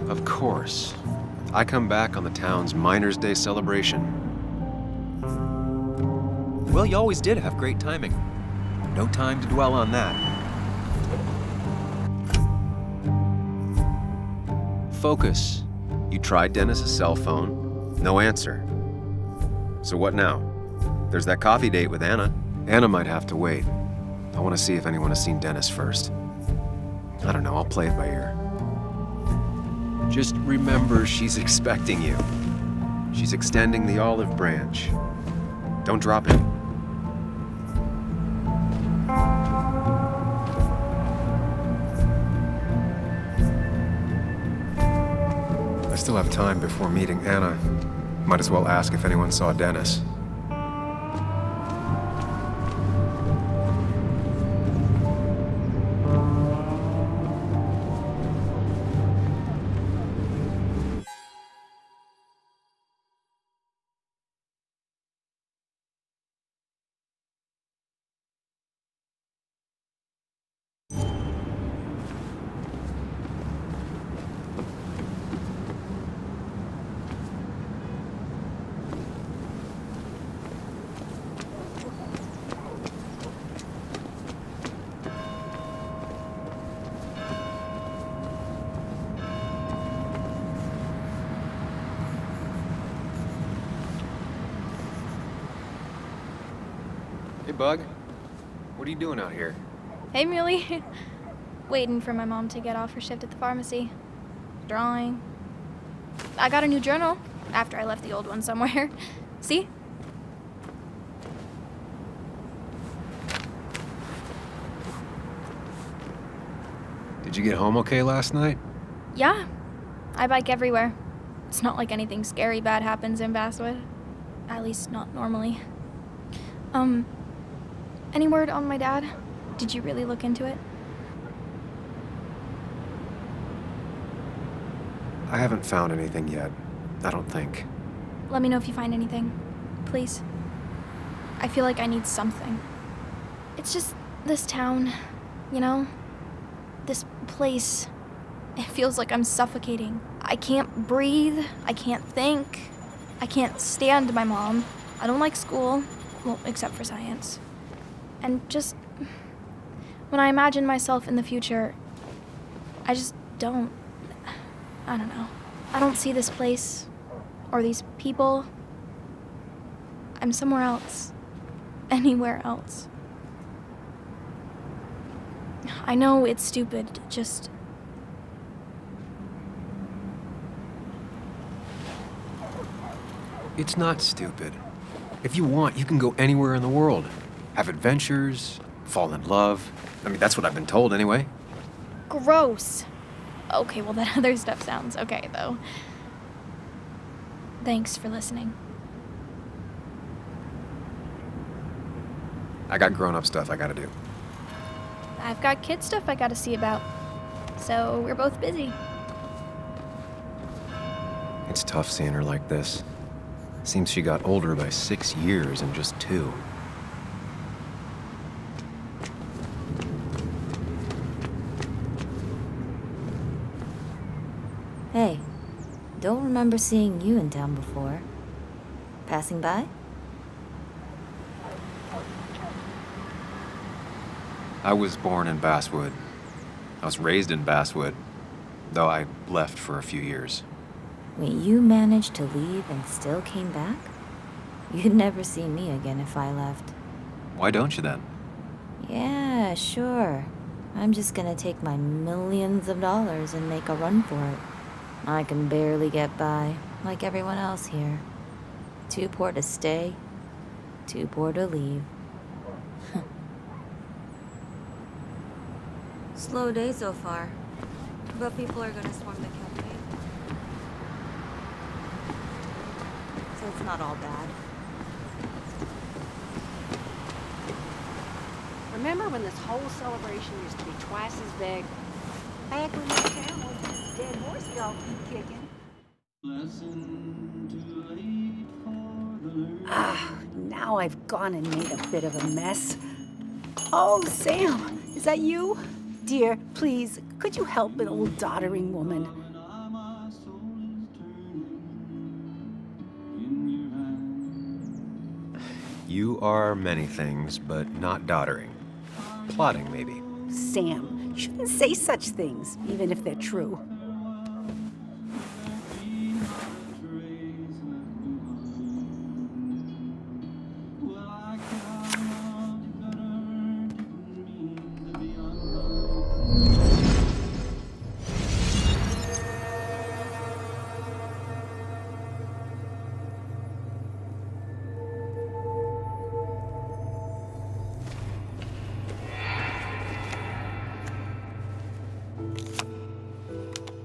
Of course. I come back on the town's Miners' Day celebration. Well, you always did have great timing. No time to dwell on that. Focus. You tried Dennis's cell phone. No answer. So what now? There's that coffee date with Anna. Anna might have to wait. I want to see if anyone has seen Dennis first. I don't know, I'll play it by ear. Just remember, she's expecting you. She's extending the olive branch. Don't drop it. I still have time before meeting Anna. Might as well ask if anyone saw Dennis. Hey, Bug. What are you doing out here? Hey, Muley. Waiting for my mom to get off her shift at the pharmacy. Drawing. I got a new journal after I left the old one somewhere. See? Did you get home okay last night? Yeah. I bike everywhere. It's not like anything scary bad happens in Basswood. At least not normally. Any word on my dad? Did you really look into it? I haven't found anything yet. I don't think. Let me know if you find anything. Please. I feel like I need something. It's just this town, you know? This place. It feels like I'm suffocating. I can't breathe. I can't think. I can't stand my mom. I don't like school. Well, except for science. And just... when I imagine myself in the future, I just don't... I don't know. I don't see this place. Or these people. I'm somewhere else. Anywhere else. I know it's stupid, just... It's not stupid. If you want, you can go anywhere in the world. Have adventures, fall in love. I mean, that's what I've been told anyway. Gross. Okay, well, that other stuff sounds okay, though. Thanks for listening. I got grown-up stuff I gotta do. I've got kid stuff I gotta see about. So we're both busy. It's tough seeing her like this. Seems she got older by 6 years in just 2. Hey, don't remember seeing you in town before. Passing by? I was born in Basswood. I was raised in Basswood, though I left for a few years. Wait, you managed to leave and still came back? You'd never see me again if I left. Why don't you then? Yeah, sure. I'm just gonna take my millions of dollars and make a run for it. I can barely get by, like everyone else here. Too poor to stay, too poor to leave. Slow day so far, but people are gonna swarm the cafe. So it's not all bad. Remember when this whole celebration used to be twice as big? Back when this town was just dead horse y'all keep kicking. Now I've gone and made a bit of a mess. Oh, Sam, is that you? Dear, please, could you help an old doddering woman? You are many things, but not doddering. Plotting, maybe. Sam, you shouldn't say such things, even if they're true.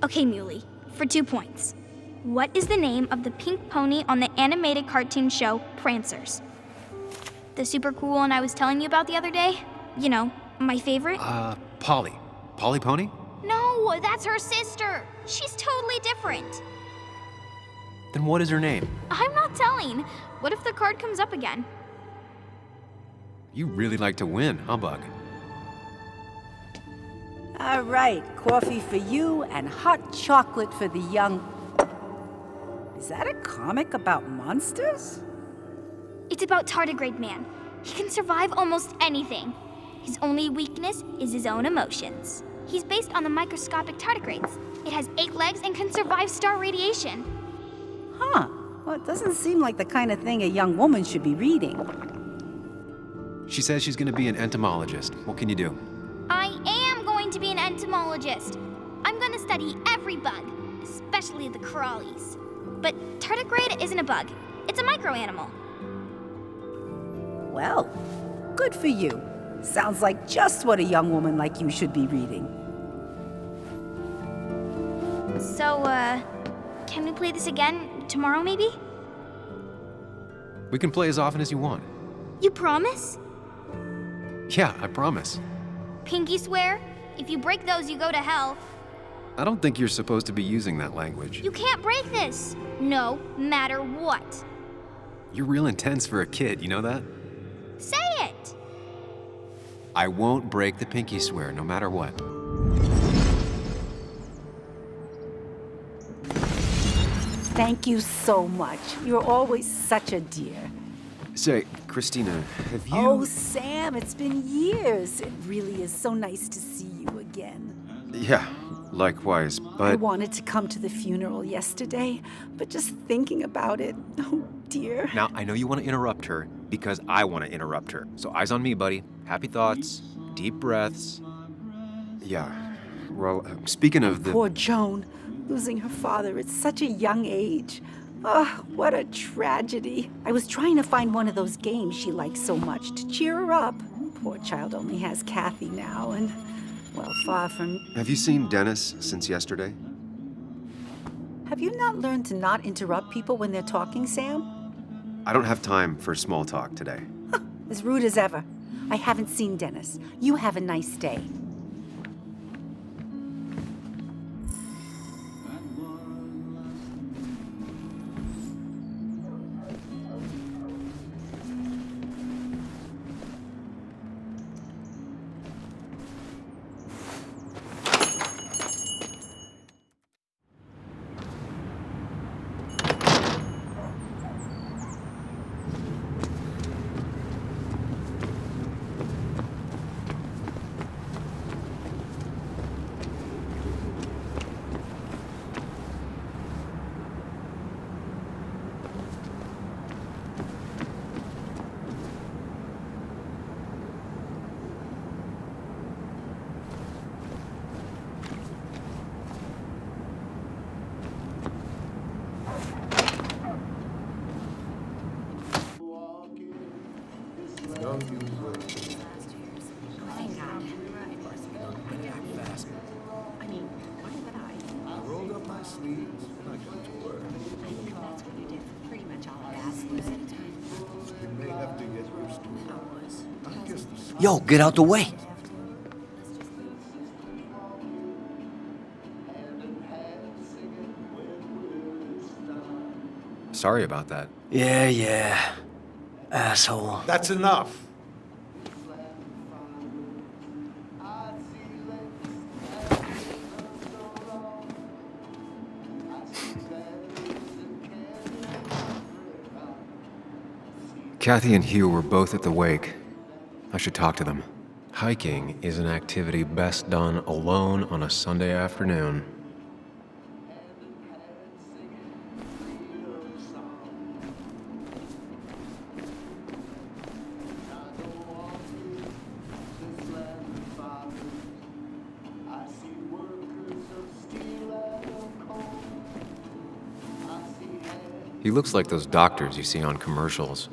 Okay, Muley, for 2 points. What is the name of the pink pony on the animated cartoon show Prancers? The super cool one I was telling you about the other day? You know, my favorite? Polly. Polly Pony? No, that's her sister. She's totally different. Then what is her name? I'm not telling. What if the card comes up again? You really like to win, huh, Bug? All right, coffee for you and hot chocolate for the young... Is that a comic about monsters? It's about Tardigrade Man. He can survive almost anything. His only weakness is his own emotions. He's based on the microscopic tardigrades. It has 8 legs and can survive star radiation. Huh. Well, it doesn't seem like the kind of thing a young woman should be reading. She says she's gonna be an entomologist. What can you do? I am going to be an entomologist. I'm going to study every bug, especially the crawlies. But tardigrade isn't a bug. It's a microanimal. Well, good for you. Sounds like just what a young woman like you should be reading. So, can we play this again tomorrow, maybe? We can play as often as you want. You promise? Yeah, I promise. Pinky swear? If you break those, you go to hell. I don't think you're supposed to be using that language. You can't break this. No matter what. You're real intense for a kid, you know that? Say it! I won't break the pinky swear, no matter what. Thank you so much. You're always such a dear. Say, Christina, have you... Oh, Sam, it's been years. It really is so nice to see you again. Yeah, likewise, but... I wanted to come to the funeral yesterday, but just thinking about it, oh dear. Now, I know you want to interrupt her because I want to interrupt her. So eyes on me, buddy. Happy thoughts, deep breaths. Yeah, well, speaking of the... Poor Joan, losing her father at such a young age. Oh, what a tragedy. I was trying to find one of those games she likes so much to cheer her up. Poor child only has Kathy now, and, well, far from... Have you seen Dennis since yesterday? Have you not learned to not interrupt people when they're talking, Sam? I don't have time for small talk today. As rude as ever. I haven't seen Dennis. You have a nice day. Yo, get out the way. Sorry about that. Yeah. Asshole. That's enough. Kathy and Hugh were both at the wake. I should talk to them. Hiking is an activity best done alone on a Sunday afternoon. He looks like those doctors you see on commercials.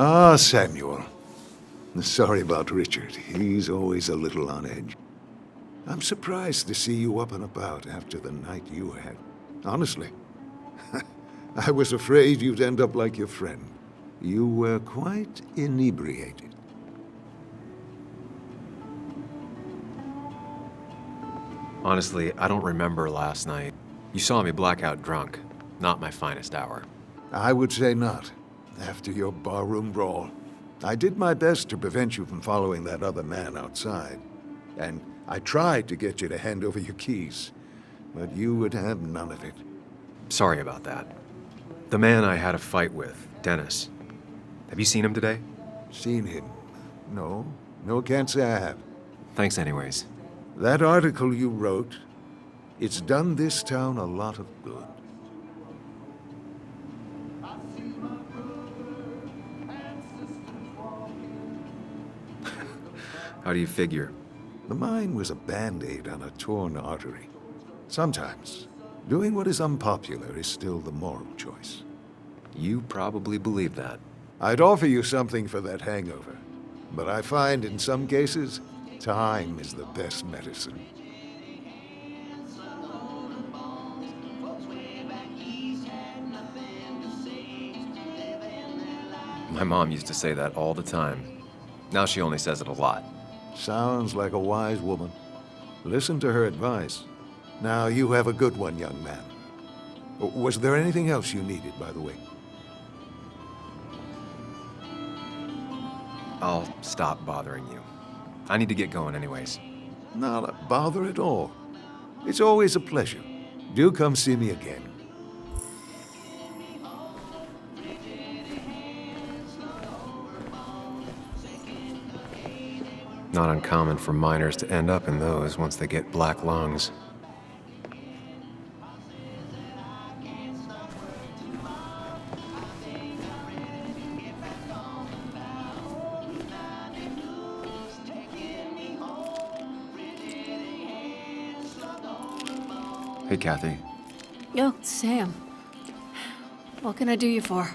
Ah, Samuel. Sorry about Richard. He's always a little on edge. I'm surprised to see you up and about after the night you had. Honestly. I was afraid you'd end up like your friend. You were quite inebriated. Honestly, I don't remember last night. You saw me blackout drunk. Not my finest hour. I would say not. After your barroom brawl, I did my best to prevent you from following that other man outside. And I tried to get you to hand over your keys, but you would have none of it. Sorry about that. The man I had a fight with, Dennis. Have you seen him today? Seen him? No. No, can't say I have. Thanks anyways. That article you wrote, it's done this town a lot of good. How do you figure? The mine was a band-aid on a torn artery. Sometimes, doing what is unpopular is still the moral choice. You probably believe that. I'd offer you something for that hangover, but I find in some cases, time is the best medicine. My mom used to say that all the time. Now she only says it a lot. Sounds like a wise woman. Listen to her advice. Now, you have a good one, young man. Was there anything else you needed, by the way? I'll stop bothering you. I need to get going anyways. Not a bother at all. It's always a pleasure. Do come see me again. Not uncommon for miners to end up in those once they get black lungs. Hey, Kathy. Oh, Sam. What can I do you for?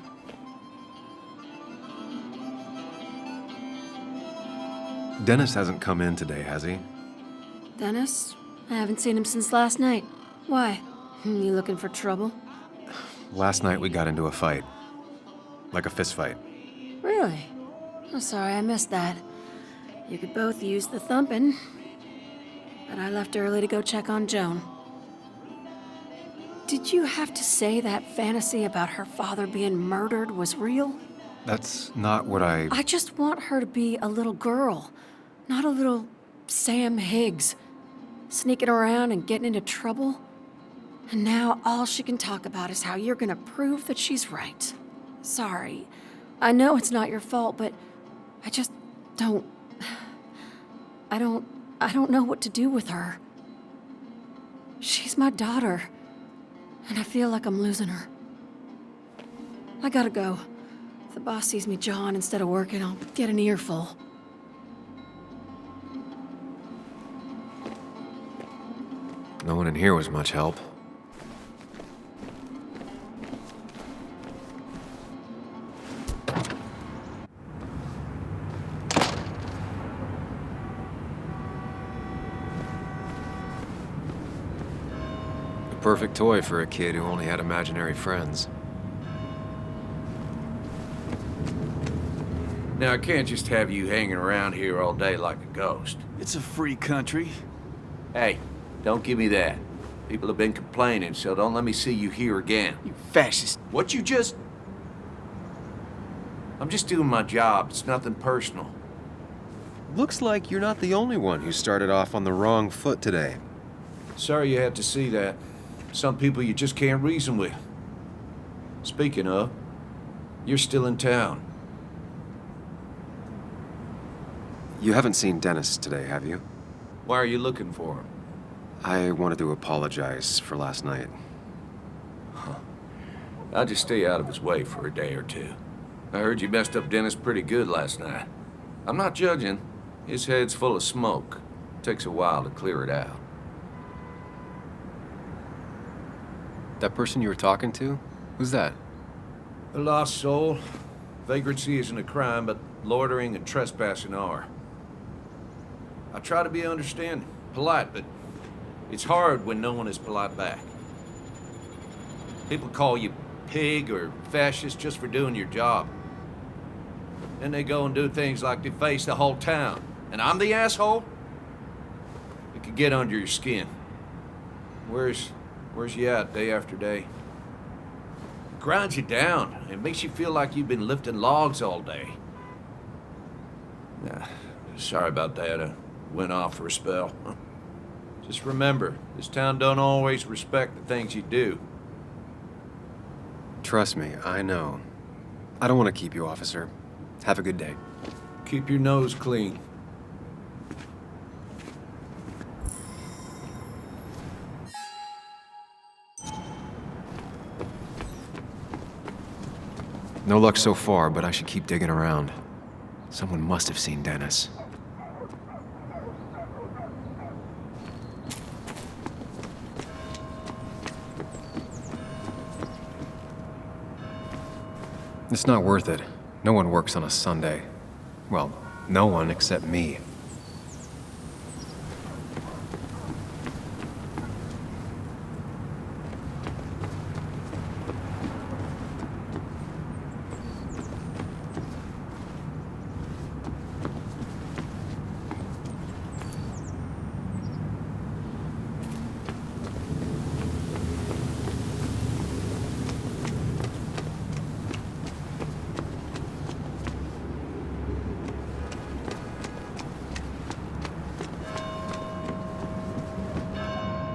Dennis hasn't come in today, has he? Dennis? I haven't seen him since last night. Why? You looking for trouble? Last night we got into a fight. Like a fist fight. Really? I'm sorry I missed that. You could both use the thumping. But I left early to go check on Joan. Did you have to say that fantasy about her father being murdered was real? That's not what I just want her to be a little girl, not a little Sam Higgs, sneaking around and getting into trouble. And now all she can talk about is how you're gonna prove that she's right. Sorry. I know it's not your fault, but I just don't... I don't know what to do with her. She's my daughter, and I feel like I'm losing her. I gotta go. If the boss sees me jawing instead of working, I'll get an earful. No one in here was much help. The perfect toy for a kid who only had imaginary friends. Now, I can't just have you hanging around here all day like a ghost. It's a free country. Hey, don't give me that. People have been complaining, so don't let me see you here again. You fascist. What you just... I'm just doing my job. It's nothing personal. Looks like you're not the only one who started off on the wrong foot today. Sorry you had to see that. Some people you just can't reason with. Speaking of, you're still in town. You haven't seen Dennis today, have you? Why are you looking for him? I wanted to apologize for last night. I'll just stay out of his way for a day or two. I heard you messed up Dennis pretty good last night. I'm not judging. His head's full of smoke. Takes a while to clear it out. That person you were talking to? Who's that? A lost soul. Vagrancy isn't a crime, but loitering and trespassing are. I try to be understanding, polite, but it's hard when no one is polite back. People call you pig or fascist just for doing your job. Then they go and do things like deface the whole town. And I'm the asshole? It could get under your skin. Where's you at day after day? It grinds you down. It makes you feel like you've been lifting logs all day. Nah, sorry about that. I went off for a spell. Just remember, this town don't always respect the things you do. Trust me, I know. I don't want to keep you, officer. Have a good day. Keep your nose clean. No luck so far, but I should keep digging around. Someone must have seen Dennis. It's not worth it. No one works on a Sunday. Well, no one except me.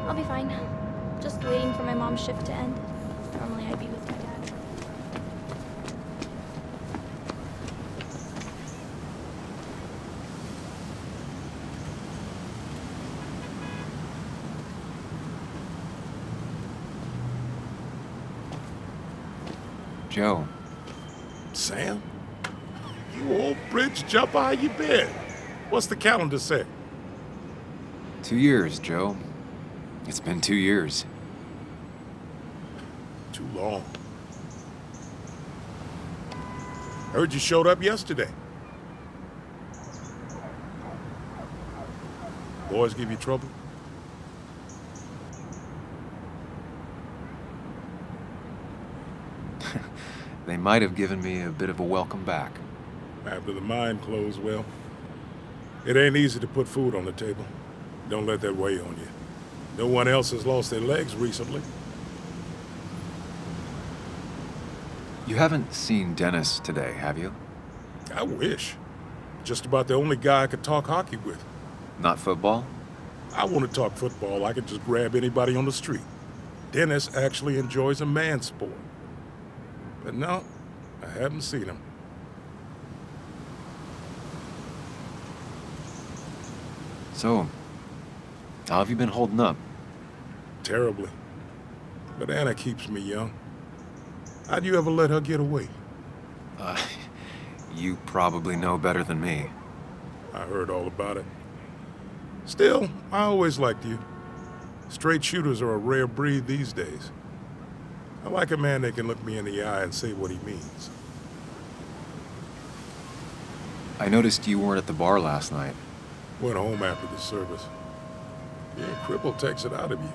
I'll be fine. Just waiting for my mom's shift to end. Normally I'd be with my dad. Joe. Sam? You old bridge jumper, how you been? What's the calendar say? 2 years, Joe. It's been 2 years. too long. Heard you showed up yesterday. Boys give you trouble? They might have given me a bit of a welcome back. After the mine closed, well, it ain't easy to put food on the table. Don't let that weigh on you. No one else has lost their legs recently. You haven't seen Dennis today, have you? I wish. Just about the only guy I could talk hockey with. Not football? I want to talk football. I can just grab anybody on the street. Dennis actually enjoys a man's sport. But no, I haven't seen him. So, how have you been holding up? Terribly. But Anna keeps me young. How'd you ever let her get away? You probably know better than me. I heard all about it. Still, I always liked you. Straight shooters are a rare breed these days. I like a man that can look me in the eye and say what he means. I noticed you weren't at the bar last night. Went home after the service. Being crippled takes it out of you.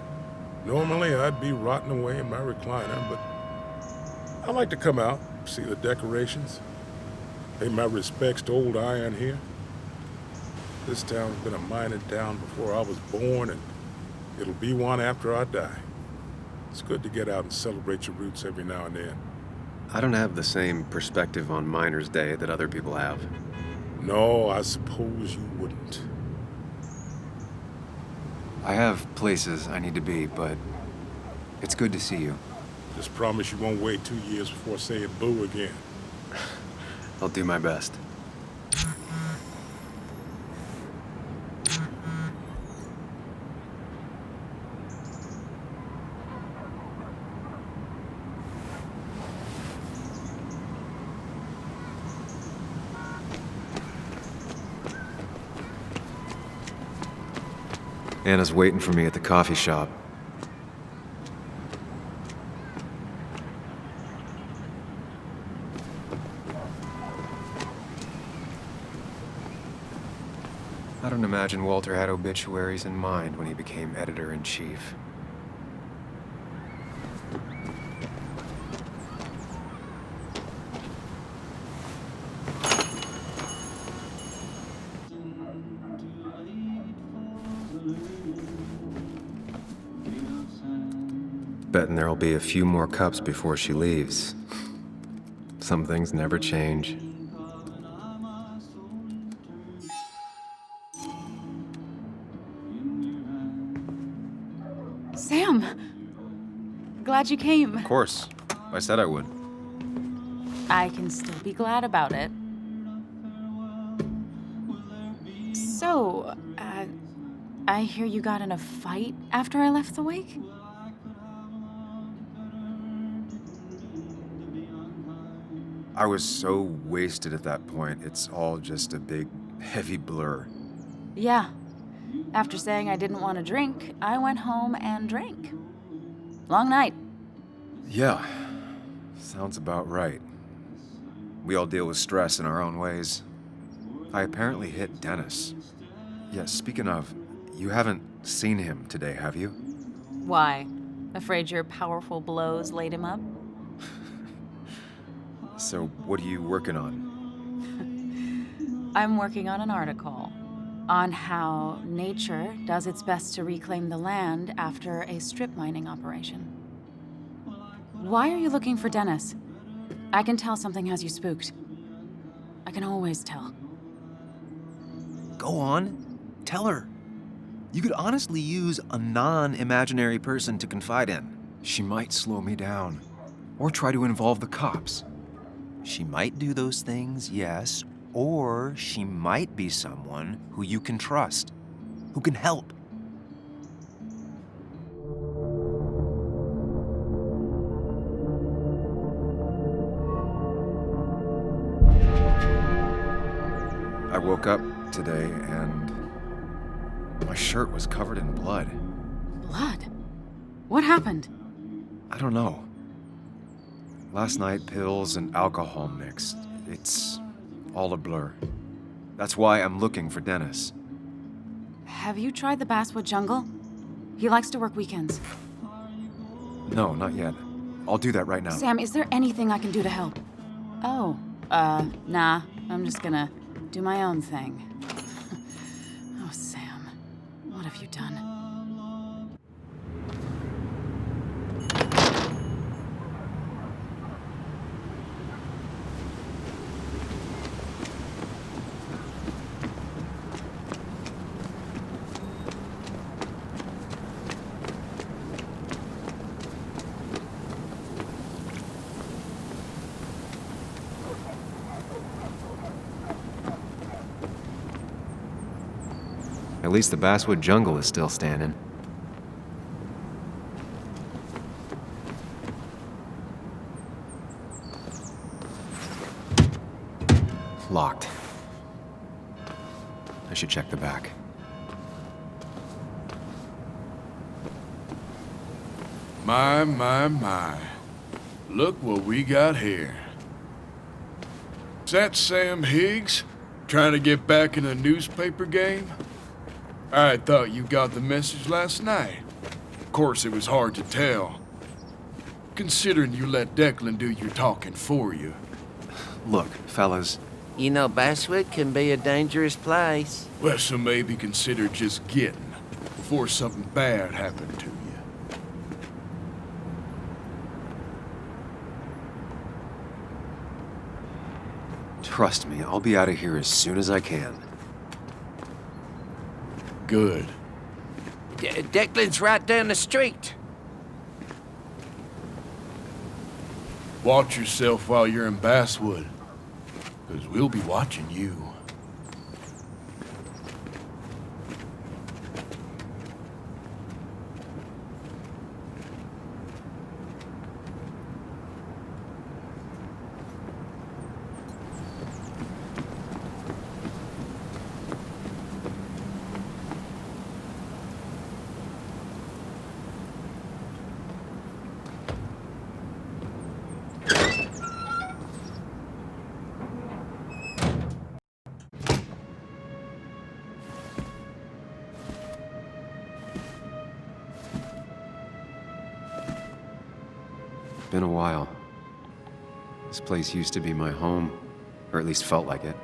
Normally, I'd be rotting away in my recliner, but I like to come out, see the decorations, pay my respects to old iron here. This town's been a mining town before I was born, and it'll be one after I die. It's good to get out and celebrate your roots every now and then. I don't have the same perspective on Miners' Day that other people have. No, I suppose you wouldn't. I have places I need to be, but it's good to see you. Just promise you won't wait 2 years before saying boo again. I'll do my best. Anna's waiting for me at the coffee shop. I don't imagine Walter had obituaries in mind when he became editor-in-chief. Betting there'll be a few more cups before she leaves. Some things never change. Sam! Glad you came. Of course. I said I would. I can still be glad about it. So, I hear you got in a fight after I left the wake? I was so wasted at that point, it's all just a big, heavy blur. Yeah. After saying I didn't want to drink, I went home and drank. Long night. Yeah, sounds about right. We all deal with stress in our own ways. I apparently hit Dennis. Yeah, speaking of, you haven't seen him today, have you? Why? Afraid your powerful blows laid him up? So, what are you working on? I'm working on an article on how nature does its best to reclaim the land after a strip mining operation. Why are you looking for Dennis? I can tell something has you spooked. I can always tell. Go on, tell her. You could honestly use a non-imaginary person to confide in. She might slow me down, or try to involve the cops. She might do those things, yes, or she might be someone who you can trust, who can help. I woke up today and my shirt was covered in blood. Blood? What happened? I don't know. Last night, pills and alcohol mixed. It's all a blur. That's why I'm looking for Dennis. Have you tried the Basswood jungle? He likes to work weekends. No, not yet. I'll do that right now. Sam, is there anything I can do to help? Oh, nah. I'm just gonna do my own thing. Oh, Sam. What have you done? At least the Basswood jungle is still standing. Locked. I should check the back. My. Look what we got here. Is that Sam Higgs? Trying to get back in the newspaper game? I thought you got the message last night. Of course, it was hard to tell, considering you let Declan do your talking for you. Look, fellas. You know, Basswood can be a dangerous place. Well, so maybe consider just getting before something bad happened to you. Trust me, I'll be out of here as soon as I can. Good. Declan's right down the street. Watch yourself while you're in Basswood, because we'll be watching you. Been a while. This place used to be my home, or at least felt like it.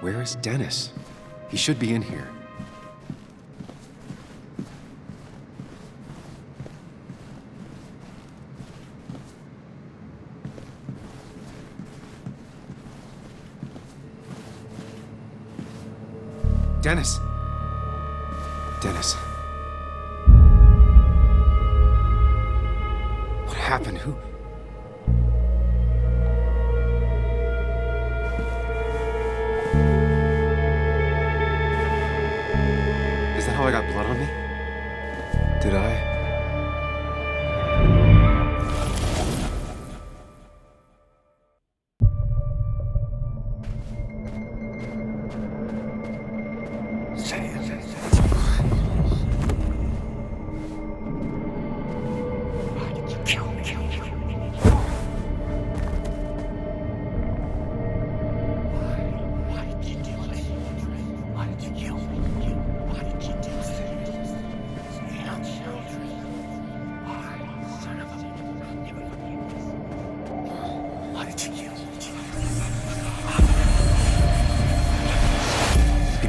Where is Dennis? He should be in here. Dennis! Dennis. What happened? Who? Is that how I got blood on me? Did I?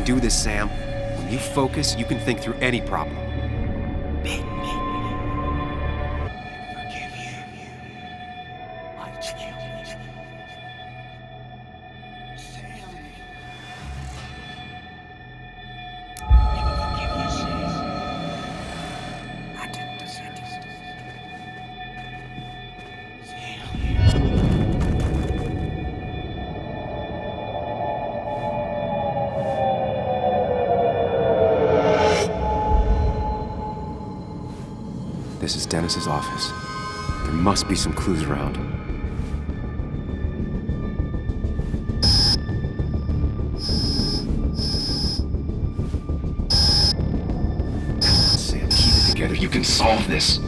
Do this, Sam. When you focus, you can think through any problem. This is Dennis's office. There must be some clues around. Sam, keep it together. You can solve this.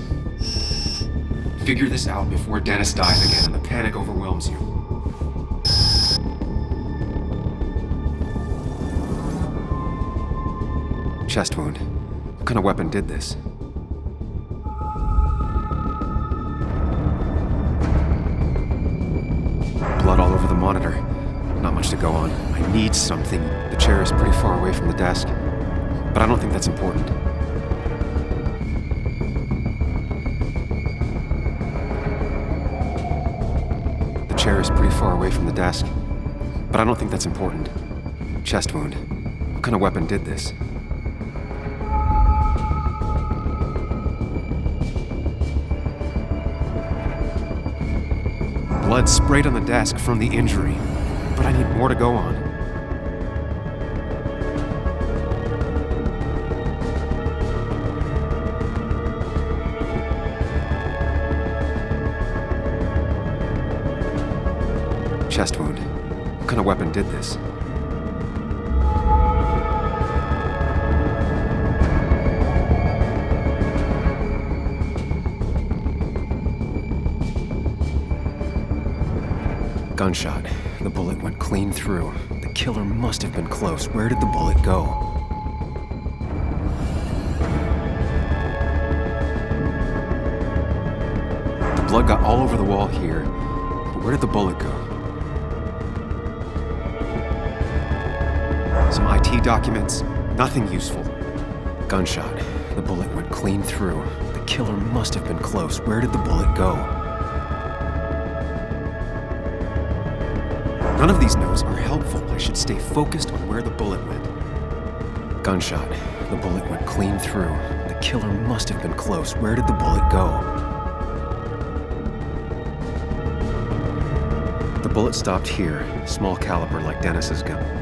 Figure this out before Dennis dies again and the panic overwhelms you. Chest wound. What kind of weapon did this? Blood all over the monitor. Not much to go on. I need something. The chair is pretty far away from the desk, but I don't think that's important. The chair is pretty far away from the desk, but I don't think that's important. Chest wound. What kind of weapon did this? Blood sprayed on the desk from the injury, but I need more to go on. Chest wound. What kind of weapon did this? Gunshot. The bullet went clean through. The killer must have been close. Where did the bullet go? The blood got all over the wall here, but where did the bullet go? Some IT documents, nothing useful. Gunshot. The bullet went clean through. The killer must have been close. Where did the bullet go? None of these notes are helpful. I should stay focused on where the bullet went. Gunshot. The bullet went clean through. The killer must have been close. Where did the bullet go? The bullet stopped here. Small caliber like Dennis's gun.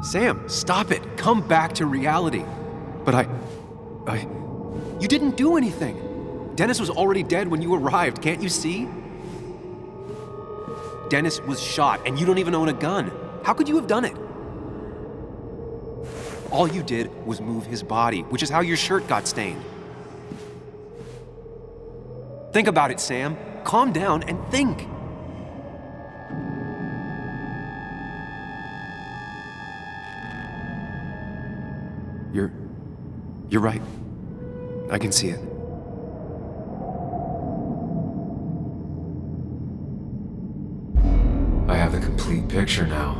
Sam, stop it! Come back to reality! But you didn't do anything! Dennis was already dead when you arrived, can't you see? Dennis was shot, and you don't even own a gun. How could you have done it? All you did was move his body, which is how your shirt got stained. Think about it, Sam. Calm down and think. You're right. I can see it. I have the complete picture now.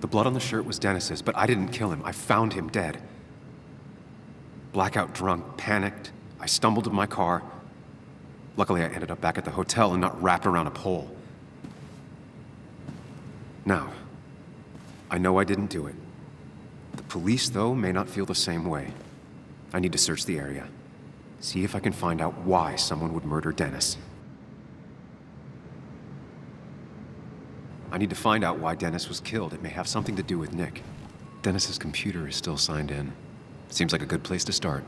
The blood on the shirt was Dennis's, but I didn't kill him. I found him dead. Blackout drunk, panicked. I stumbled to my car. Luckily, I ended up back at the hotel and not wrapped around a pole. Now, I know I didn't do it. The police, though, may not feel the same way. I need to search the area. See if I can find out why someone would murder Dennis. I need to find out why Dennis was killed. It may have something to do with Nick. Dennis's computer is still signed in. Seems like a good place to start.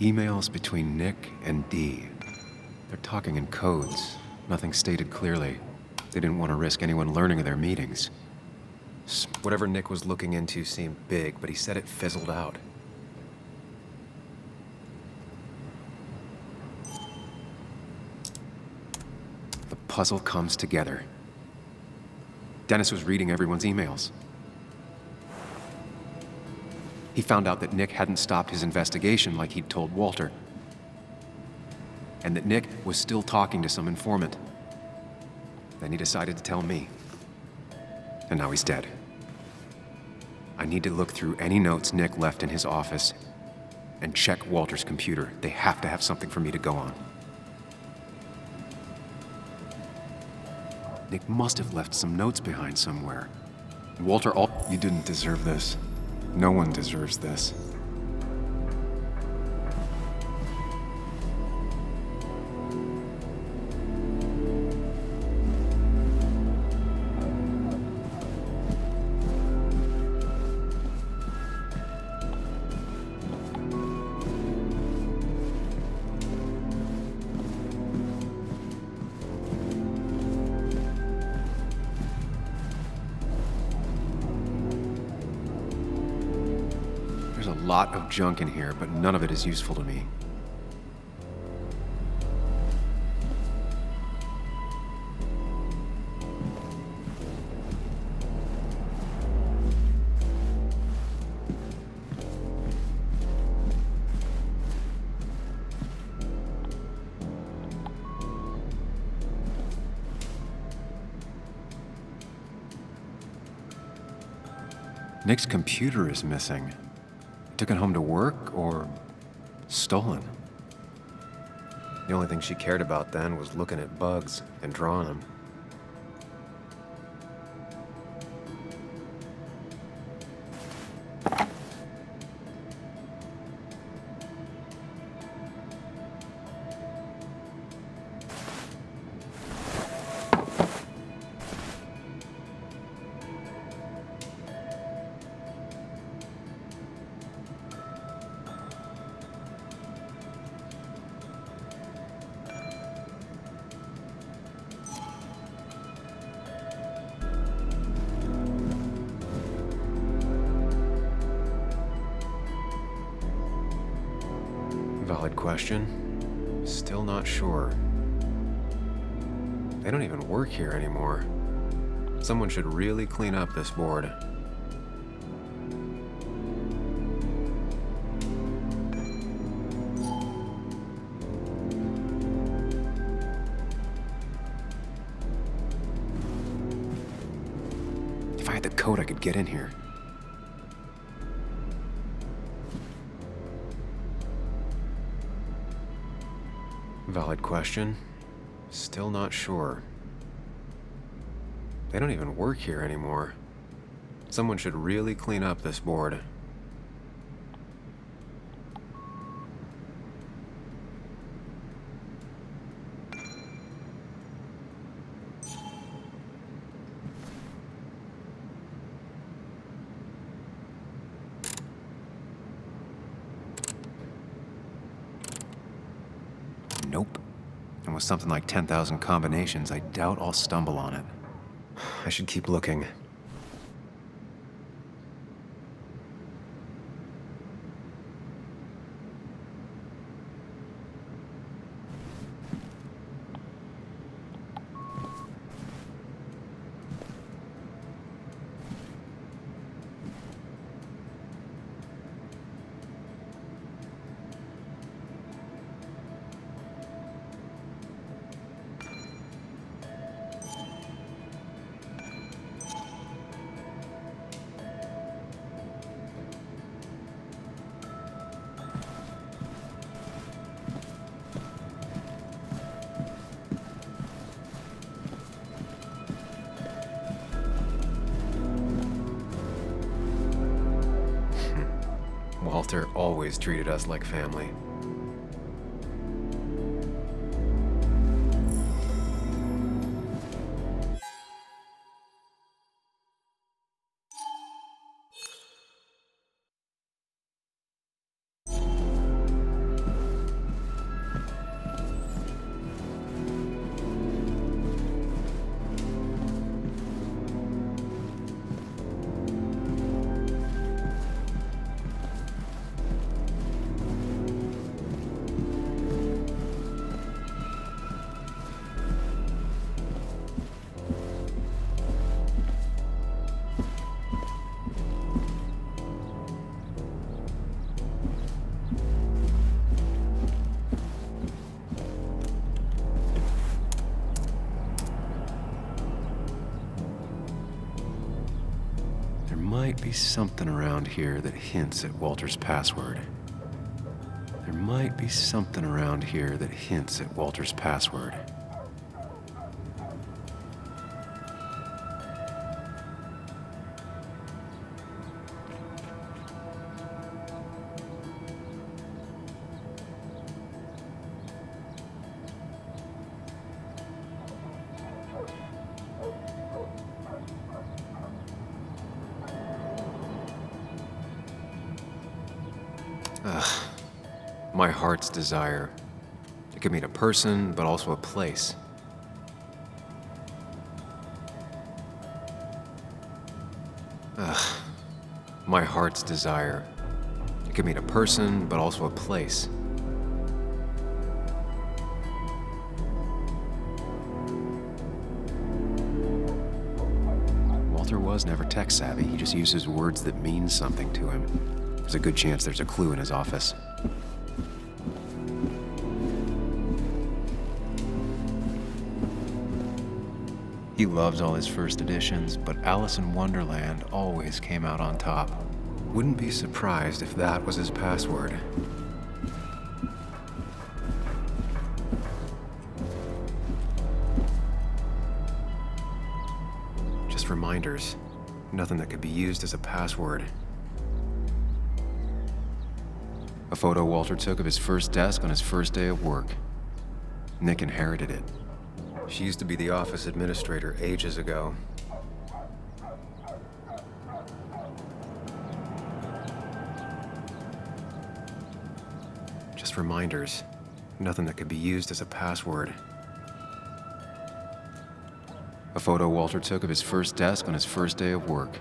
Emails between Nick and Dee. They're talking in codes. Nothing stated clearly. They didn't want to risk anyone learning of their meetings. Whatever Nick was looking into seemed big, but he said it fizzled out. The puzzle comes together. Dennis was reading everyone's emails. He found out that Nick hadn't stopped his investigation like he'd told Walter. And that Nick was still talking to some informant. Then he decided to tell me. And now he's dead. I need to look through any notes Nick left in his office and check Walter's computer. They have to have something for me to go on. Nick must have left some notes behind somewhere. Walter, you didn't deserve this. No one deserves this. There's a lot of junk in here, but none of it is useful to me. Nick's computer is missing. Took it home to work or stolen. The only thing she cared about then was looking at bugs and drawing them. Valid question. Still not sure. They don't even work here anymore. Someone should really clean up this board. If I had the code, I could get in here. Valid question. Still not sure. They don't even work here anymore. Someone should really clean up this board. Nope. And with something like 10,000 combinations, I doubt I'll stumble on it. I should keep looking. Walter always treated us like family. Might be something around here that hints at Walter's password. There might be something around here that hints at Walter's password. Ugh. My heart's desire. It could mean a person, but also a place. Ugh. My heart's desire. It could mean a person, but also a place. Walter was never tech savvy. He just uses words that mean something to him. There's a good chance there's a clue in his office. He loves all his first editions, but Alice in Wonderland always came out on top. Wouldn't be surprised if that was his password. Just reminders. Nothing that could be used as a password. A photo Walter took of his first desk on his first day of work. Nick inherited it. She used to be the office administrator ages ago. Just reminders. Nothing that could be used as a password. A photo Walter took of his first desk on his first day of work.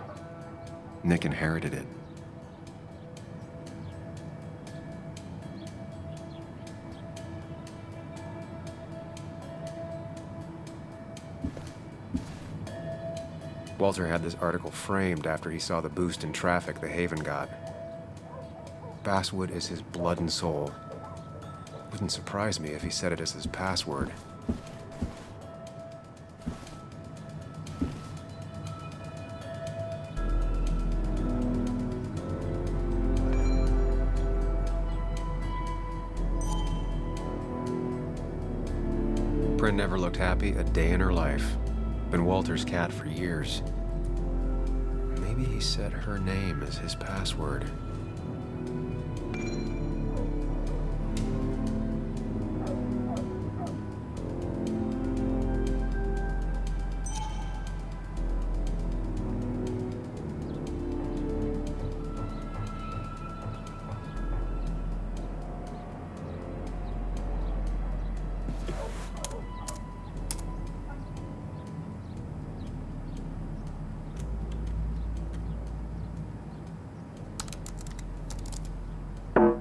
Nick inherited it. Walter had this article framed after he saw the boost in traffic the Haven got. Basswood is his blood and soul. Wouldn't surprise me if he said it as his password. Bryn never looked happy a day in her life. Been Walter's cat for years. Maybe he set her name as his password.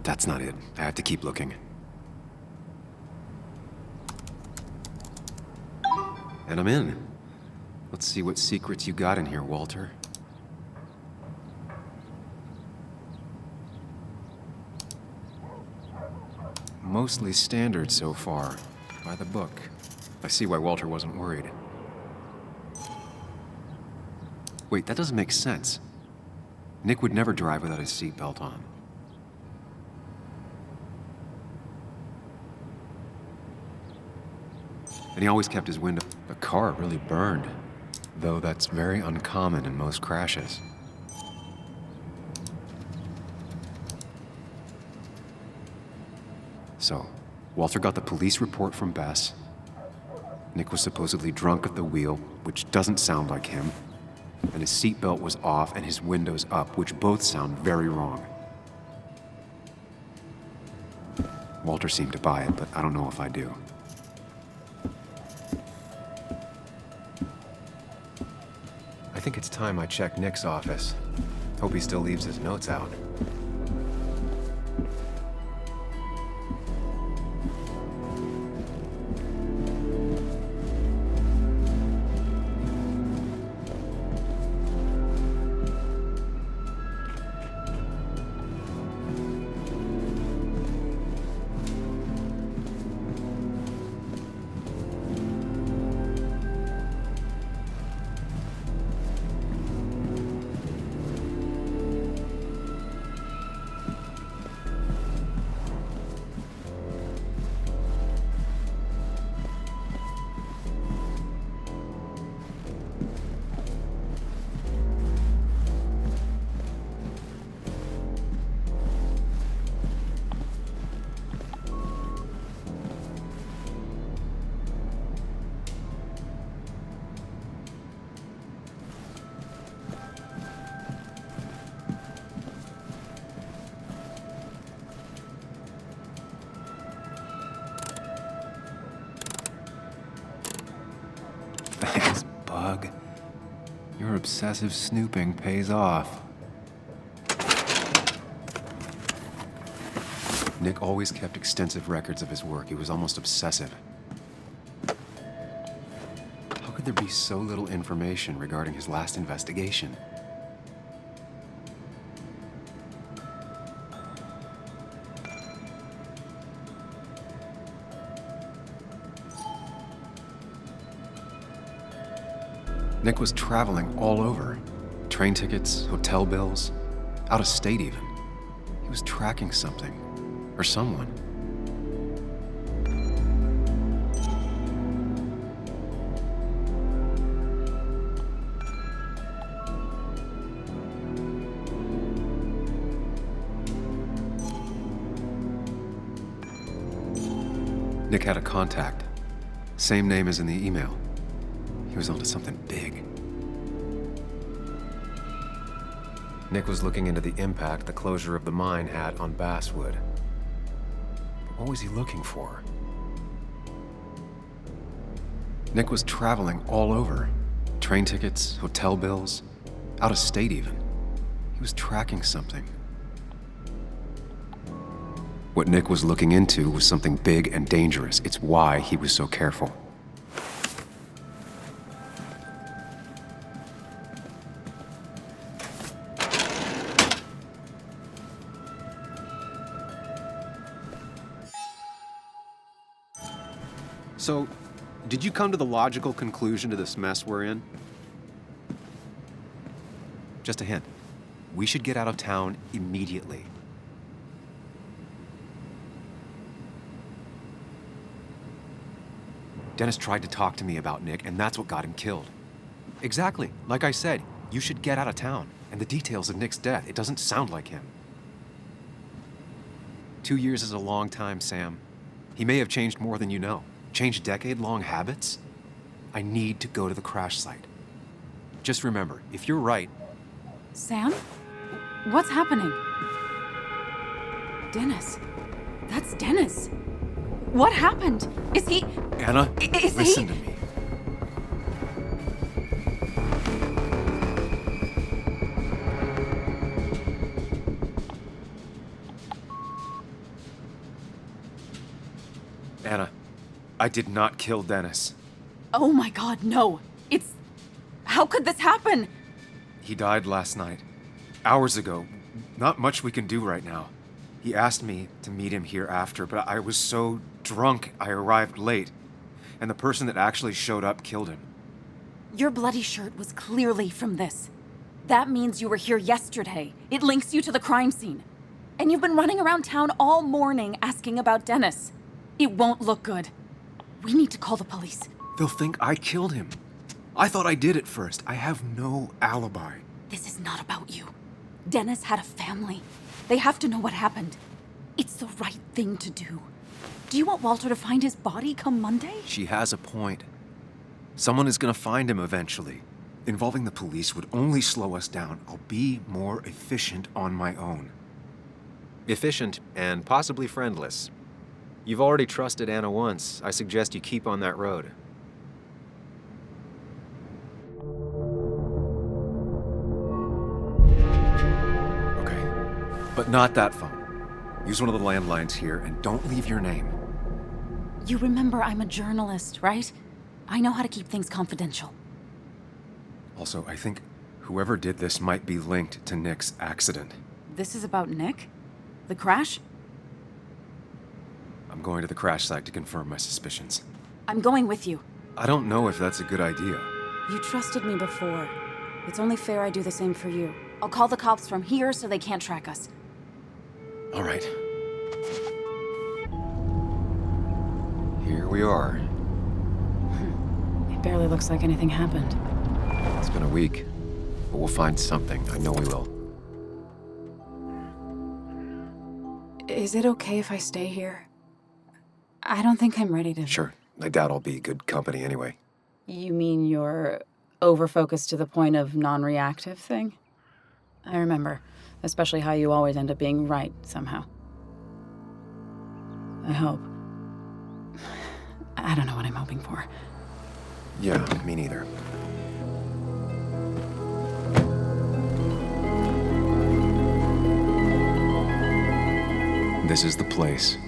That's not it. I have to keep looking. And I'm in. Let's see what secrets you got in here, Walter. Mostly standard so far. By the book. I see why Walter wasn't worried. Wait, that doesn't make sense. Nick would never drive without his seatbelt on. And he always kept his window. The car really burned, though that's very uncommon in most crashes. So, Walter got the police report from Bess. Nick was supposedly drunk at the wheel, which doesn't sound like him. And his seatbelt was off and his windows up, which both sound very wrong. Walter seemed to buy it, but I don't know if I do. I think it's time I check Nick's office. Hope he still leaves his notes out. Thanks, Bug. Your obsessive snooping pays off. Nick always kept extensive records of his work. He was almost obsessive. How could there be so little information regarding his last investigation? Nick was traveling all over. Train tickets, hotel bills, out of state even. He was tracking something, or someone. Nick had a contact. Same name as in the email. He was onto something big. Nick was looking into the impact the closure of the mine had on Basswood. But what was he looking for? Nick was traveling all over. Train tickets, hotel bills, out of state even. He was tracking something. What Nick was looking into was something big and dangerous. It's why he was so careful. So, did you come to the logical conclusion to this mess we're in? Just a hint. We should get out of town immediately. Dennis tried to talk to me about Nick, and that's what got him killed. Exactly. Like I said, you should get out of town. And the details of Nick's death, it doesn't sound like him. 2 years is a long time, Sam. He may have changed more than you know. Changed decade-long habits? I need to go to the crash site. Just remember, if you're right... Sam? What's happening? Dennis. That's Dennis. What happened? Is he... Anna, listen to me. Anna, I did not kill Dennis. Oh my god, no. It's... How could this happen? He died last night. Hours ago. Not much we can do right now. He asked me to meet him here after, but I was so drunk I arrived late. And the person that actually showed up killed him. Your bloody shirt was clearly from this. That means you were here yesterday. It links you to the crime scene. And you've been running around town all morning asking about Dennis. It won't look good. We need to call the police. They'll think I killed him. I thought I did at first. I have no alibi. This is not about you. Dennis had a family. They have to know what happened. It's the right thing to do. Do you want Walter to find his body come Monday? She has a point. Someone is gonna find him eventually. Involving the police would only slow us down. I'll be more efficient on my own. Efficient and possibly friendless. You've already trusted Anna once. I suggest you keep on that road. Okay, but not that phone. Use one of the landlines here and don't leave your name. You remember I'm a journalist, right? I know how to keep things confidential. Also, I think whoever did this might be linked to Nick's accident. This is about Nick? The crash? I'm going to the crash site to confirm my suspicions. I'm going with you. I don't know if that's a good idea. You trusted me before. It's only fair I do the same for you. I'll call the cops from here so they can't track us. All right. Here we are. It barely looks like anything happened. It's been a week, but we'll find something. I know we will. Is it okay if I stay here? I don't think I'm ready to... Sure. I doubt I'll be good company anyway. You mean you're over-focused to the point of non-reactive thing? I remember. Especially how you always end up being right, somehow. I hope. I don't know what I'm hoping for. Yeah, me neither. This is the place.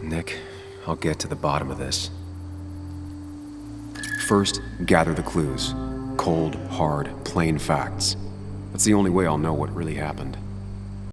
Nick, I'll get to the bottom of this. First, gather the clues. Cold, hard, plain facts. That's the only way I'll know what really happened.